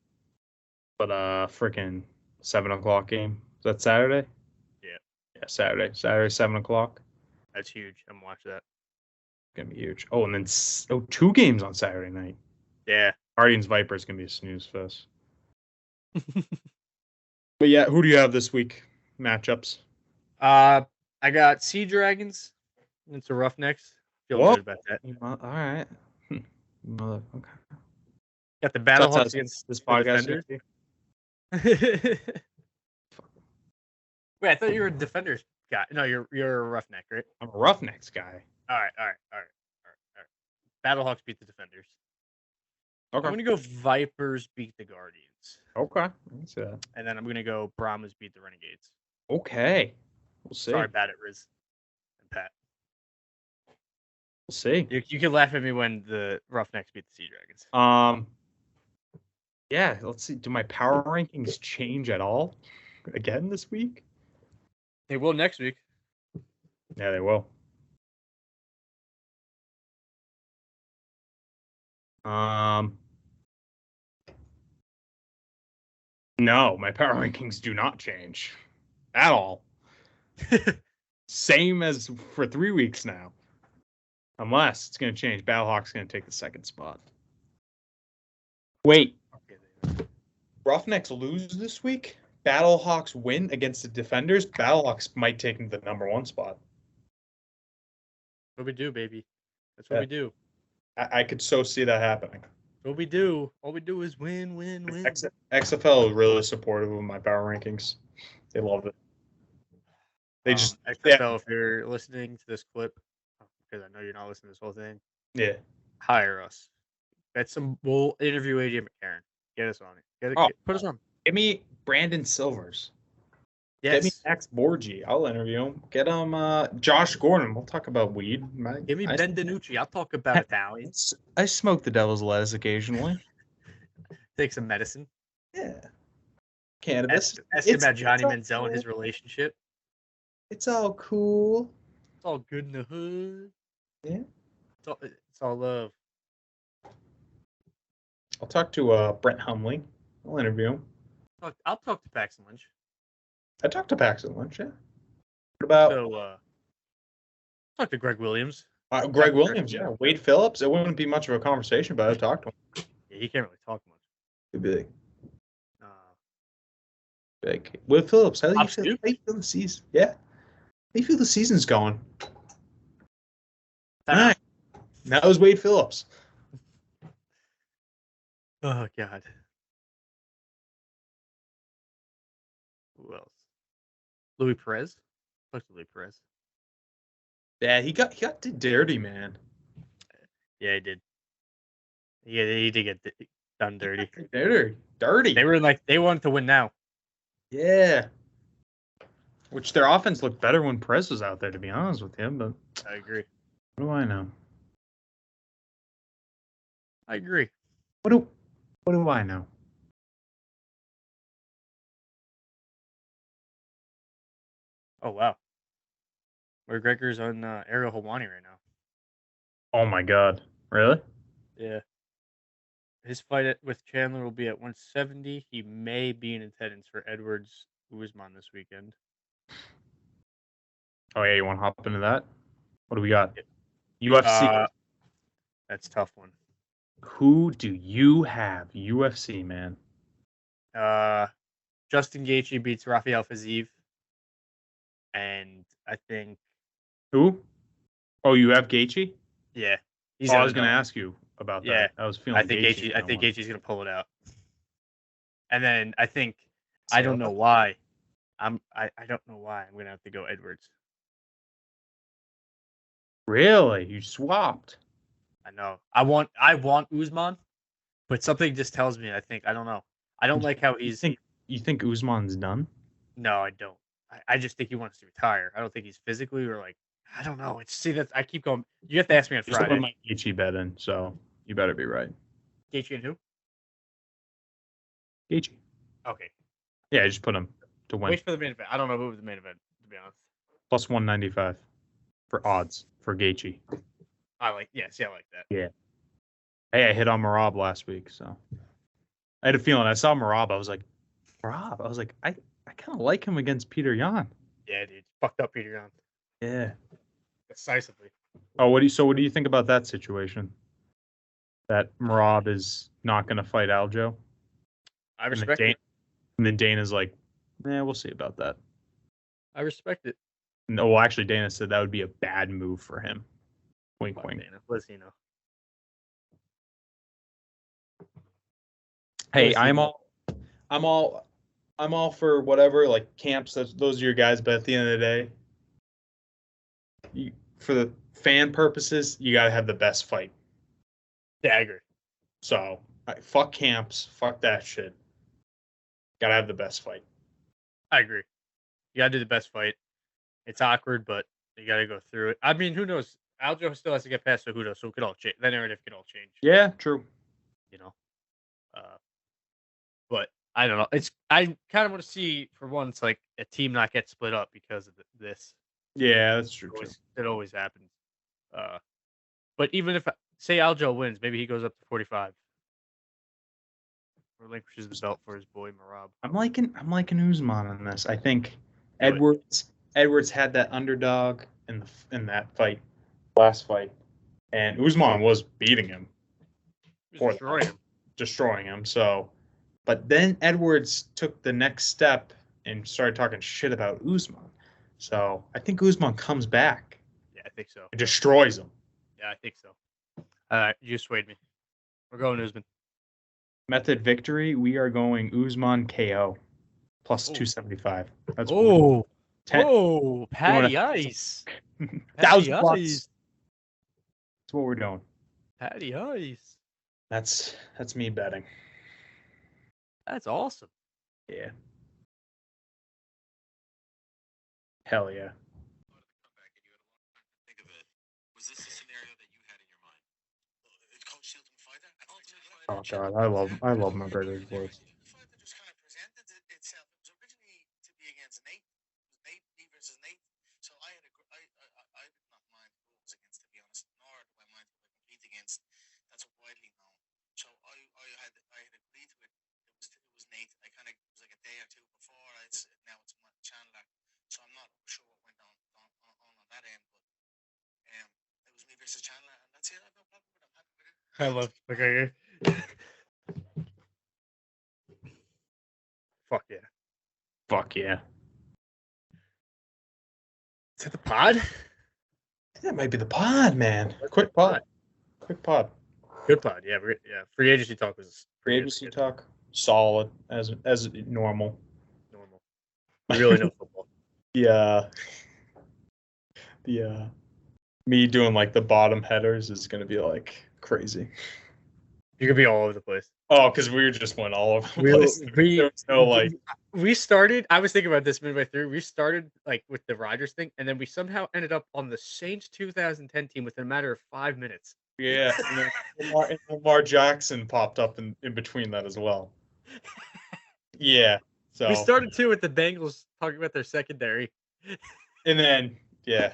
S2: But freaking 7:00 game. Is that Saturday?
S1: Yeah.
S2: Yeah, Saturday. Saturday 7:00.
S1: That's huge. I'm watching that.
S2: Gonna be huge. Oh, and then 2 games on Saturday night.
S1: Yeah.
S2: Guardians Vipers gonna be a snooze fest. But yeah, who do you have this week? Matchups.
S1: I got Sea Dragons. It's a Roughnecks. Feel good about that.
S2: All right. Okay.
S1: Got the Battlehawks against
S2: this podcast.
S1: Wait, I thought you were a Defenders guy. No, you're a Roughneck, right?
S2: I'm a Roughnecks guy.
S1: All right. Battlehawks beat the Defenders. I'm going to go Vipers beat the Guardians.
S2: Okay.
S1: And then I'm going to go Brahmas beat the Renegades.
S2: Okay. We'll see.
S1: Sorry, bad at Riz and Pat.
S2: We'll see.
S1: You can laugh at me when the Roughnecks beat the Sea Dragons.
S2: Yeah, let's see. Do my power rankings change at all again this week?
S1: They will next week.
S2: Yeah, they will. No, my power rankings do not change at all. Same as for 3 weeks now. Unless it's going to change. Battlehawk's going to take the second spot. Wait. Roughnecks lose this week. Battlehawks win against the Defenders. Battlehawks might take the number 1 spot.
S1: What we do, baby. That's what we do.
S2: I could so see that happening.
S1: What we do. All we do is win.
S2: XFL is really supportive of my power rankings. They love it. They just
S1: XFL, if you're listening to this clip, because I know you're not listening to this whole thing.
S2: Yeah.
S1: Hire us. We'll interview AJ McCarron. Get us on it. Put us on.
S2: Give me Brandon Silvers.
S1: Yes.
S2: Get me Max Borgi. I'll interview him. Get him Josh Gordon. We'll talk about weed.
S1: Give me Ben DiNucci. I'll talk about Italians.
S2: I smoke the devil's lettuce occasionally.
S1: Take some medicine.
S2: Yeah. Cannabis.
S1: Ask about Johnny Manziel and his relationship.
S2: It's all cool.
S1: It's all good in the hood.
S2: Yeah.
S1: It's all love.
S2: I'll talk to Brent Humley. I'll interview him.
S1: I'll talk to Paxton Lynch.
S2: I talked to Paxton Lynch, yeah. What about...
S1: talk to Greg Williams.
S2: Greg Williams, yeah. Wade Phillips. It wouldn't be much of a conversation, but I'd talk to him.
S1: Yeah, he can't really talk much.
S2: Too big. Big. Wade Phillips, how do you feel the season? Yeah. How do you feel the season's going? All right. That was Wade Phillips.
S1: Oh, God. Who else? Louis Perez? Talk to Louis Perez.
S2: Yeah, he got dirty, man.
S1: Yeah, he did. Yeah, he did get done dirty.
S2: Dirty.
S1: They wanted to win now.
S2: Yeah. Which their offense looked better when Perez was out there, to be honest with him. But
S1: I agree.
S2: What do I know?
S1: I agree.
S2: What do I know?
S1: Oh, wow. McGregor's on Ariel Helwani right now.
S2: Oh, my God. Really?
S1: Yeah. His fight with Chandler will be at 170. He may be in attendance for Edwards Usman this weekend.
S2: Oh, yeah. You want to hop into that? What do we got? UFC.
S1: That's a tough one.
S2: Who do you have? UFC, man.
S1: Justin Gaethje beats Rafael Fiziev. And I think...
S2: Who? Oh, you have Gaethje?
S1: Yeah.
S2: I was going to ask you about that.
S1: Yeah.
S2: I was feeling
S1: Gaethje. I think Gaethje's going to pull it out. And then I think... I don't know why. I don't know why. I'm going to have to go Edwards.
S2: Really? You swapped?
S1: I know. I want Usman, but something just tells me. I don't know. I don't like how he's.
S2: You think Usman's done?
S1: No, I don't. I just think he wants to retire. I don't think he's physically or I don't know. That I keep going. You have to ask me on Friday.
S2: Just put my Gaethje bet in, so you better be right.
S1: Gaethje and who?
S2: Gaethje.
S1: Okay.
S2: Yeah, just put him to win.
S1: Wait for the main event. I don't know who was the main event, to be honest.
S2: Plus 195 for odds for Gaethje.
S1: I like that.
S2: Yeah. Hey, I hit on Marab last week, so I had a feeling. I saw Marab. I was like, I kind of like him against Peter Yan.
S1: Yeah, dude. Fucked up Peter Yan.
S2: Yeah.
S1: Decisively.
S2: Oh, what do you think about that situation? That Marab is not going to fight Aljo?
S1: I respect it.
S2: And then Dana's like, we'll see about that.
S1: I respect it.
S2: No, well, actually, Dana said that would be a bad move for him. Wink, wink.
S1: Dana. What does he know?
S2: Hey, I'm all for whatever, like camps. Those are your guys, but at the end of the day, for the fan purposes, you gotta have the best fight.
S1: Yeah, I agree.
S2: So Fuck camps. Fuck that shit. Gotta have the best fight.
S1: I agree. You gotta do the best fight. It's awkward, but you gotta go through it. I mean, who knows? Aljo still has to get past Cejudo, so it could all change. The narrative could all change.
S2: Yeah, true.
S1: You know. But I don't know. I kind of want to see for once like a team not get split up because of this.
S2: Yeah, that's true.
S1: It always happens. But even if say Aljo wins, maybe he goes up to 45. Relinquishes the belt for his boy Marab.
S2: I'm liking Usman on this. I think Edwards had that underdog in that fight, last fight, and Usman was beating him, destroying him. So, but then Edwards took the next step and started talking shit about Usman. So I think Usman comes back.
S1: Yeah, I think so.
S2: And destroys him.
S1: Yeah, I think so. You swayed me. We're going Usman.
S2: Method victory. We are going Usman KO plus 275. That's
S1: Patty Ice.
S2: $1,000.
S1: Ice.
S2: That's what we're doing.
S1: Patty Ice.
S2: That's me betting.
S1: That's awesome.
S2: Yeah. Hell yeah.
S5: Was this the scenario that you had in your mind? Coach Hilton fighter?
S2: Oh god, I love McGregor's voice.
S5: The fight that just kind of presented itself. It was originally to be against Nate. It was Nate versus Nate. So I did not mind who it was against, to be honest, nor do I mind who I compete against. That's widely known. So I had agreed to it. It was Nate. I kind of it was like a day or two before. Now it's Chandler. So I'm not sure what went on that end, but it was me versus Chandler, and that's it. I have no problem with it. I'm happy with it.
S1: I love McGregor. Fuck yeah.
S2: Fuck yeah.
S1: Is that the pod?
S2: That might be the pod, man. Quick pod.
S1: Good pod. Yeah, free agency talk was
S2: free agency talk. Solid as normal.
S1: We really know football.
S2: Yeah. Me doing like the bottom headers is gonna be like crazy.
S1: You could be all over the place.
S2: Oh, because we just went all over the place. There was no like.
S1: We started. I was thinking about this midway through. We started like with the Rodgers thing, and then we somehow ended up on the Saints 2010 team within a matter of 5 minutes.
S2: Yeah, and then Lamar Jackson popped up in between that as well. Yeah, so
S1: we started too with the Bengals talking about their secondary,
S2: and then yeah,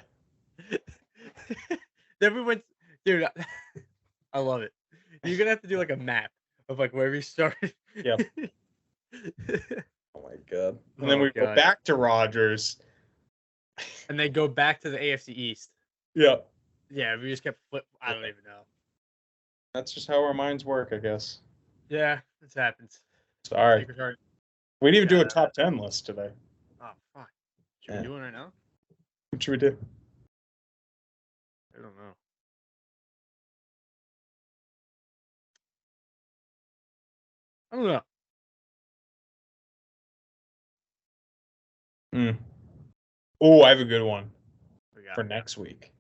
S1: then we went, dude. I love it. You're gonna have to do like a map of like where we started.
S2: Yep. Oh my god! And then we go back to Rodgers,
S1: and then go back to the AFC East.
S2: Yep.
S1: Yeah, we just kept flip. I don't even know.
S2: That's just how our minds work, I guess.
S1: Yeah, this happens.
S2: Sorry. We didn't even do a top 10 list today.
S1: Oh fuck! Should we do it right now?
S2: What should we do?
S1: I don't know.
S2: Oh, I have a good one for next week.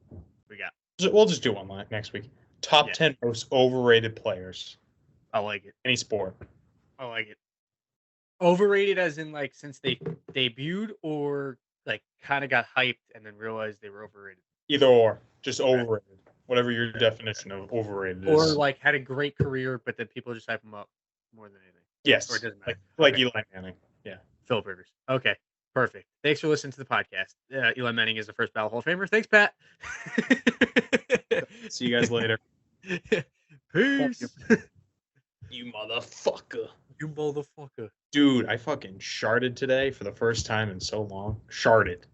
S2: We'll just do one next week. Top 10 most overrated players.
S1: I like it.
S2: Any sport.
S1: I like it. Overrated as in like since they debuted or like kind of got hyped and then realized they were overrated.
S2: Either or. Just overrated. Whatever your definition of overrated is.
S1: Or like had a great career, but then people just hype them up more than anything.
S2: Yes.
S1: Or it doesn't matter.
S2: Like Eli Manning. Yeah.
S1: Philip Rivers. Okay. Perfect. Thanks for listening to the podcast. Eli Manning is the first Battle Hall of Famer. Thanks, Pat.
S2: See you guys later.
S1: Peace.
S2: You motherfucker.
S1: You motherfucker.
S2: Dude, I fucking sharted today for the first time in so long. Sharted.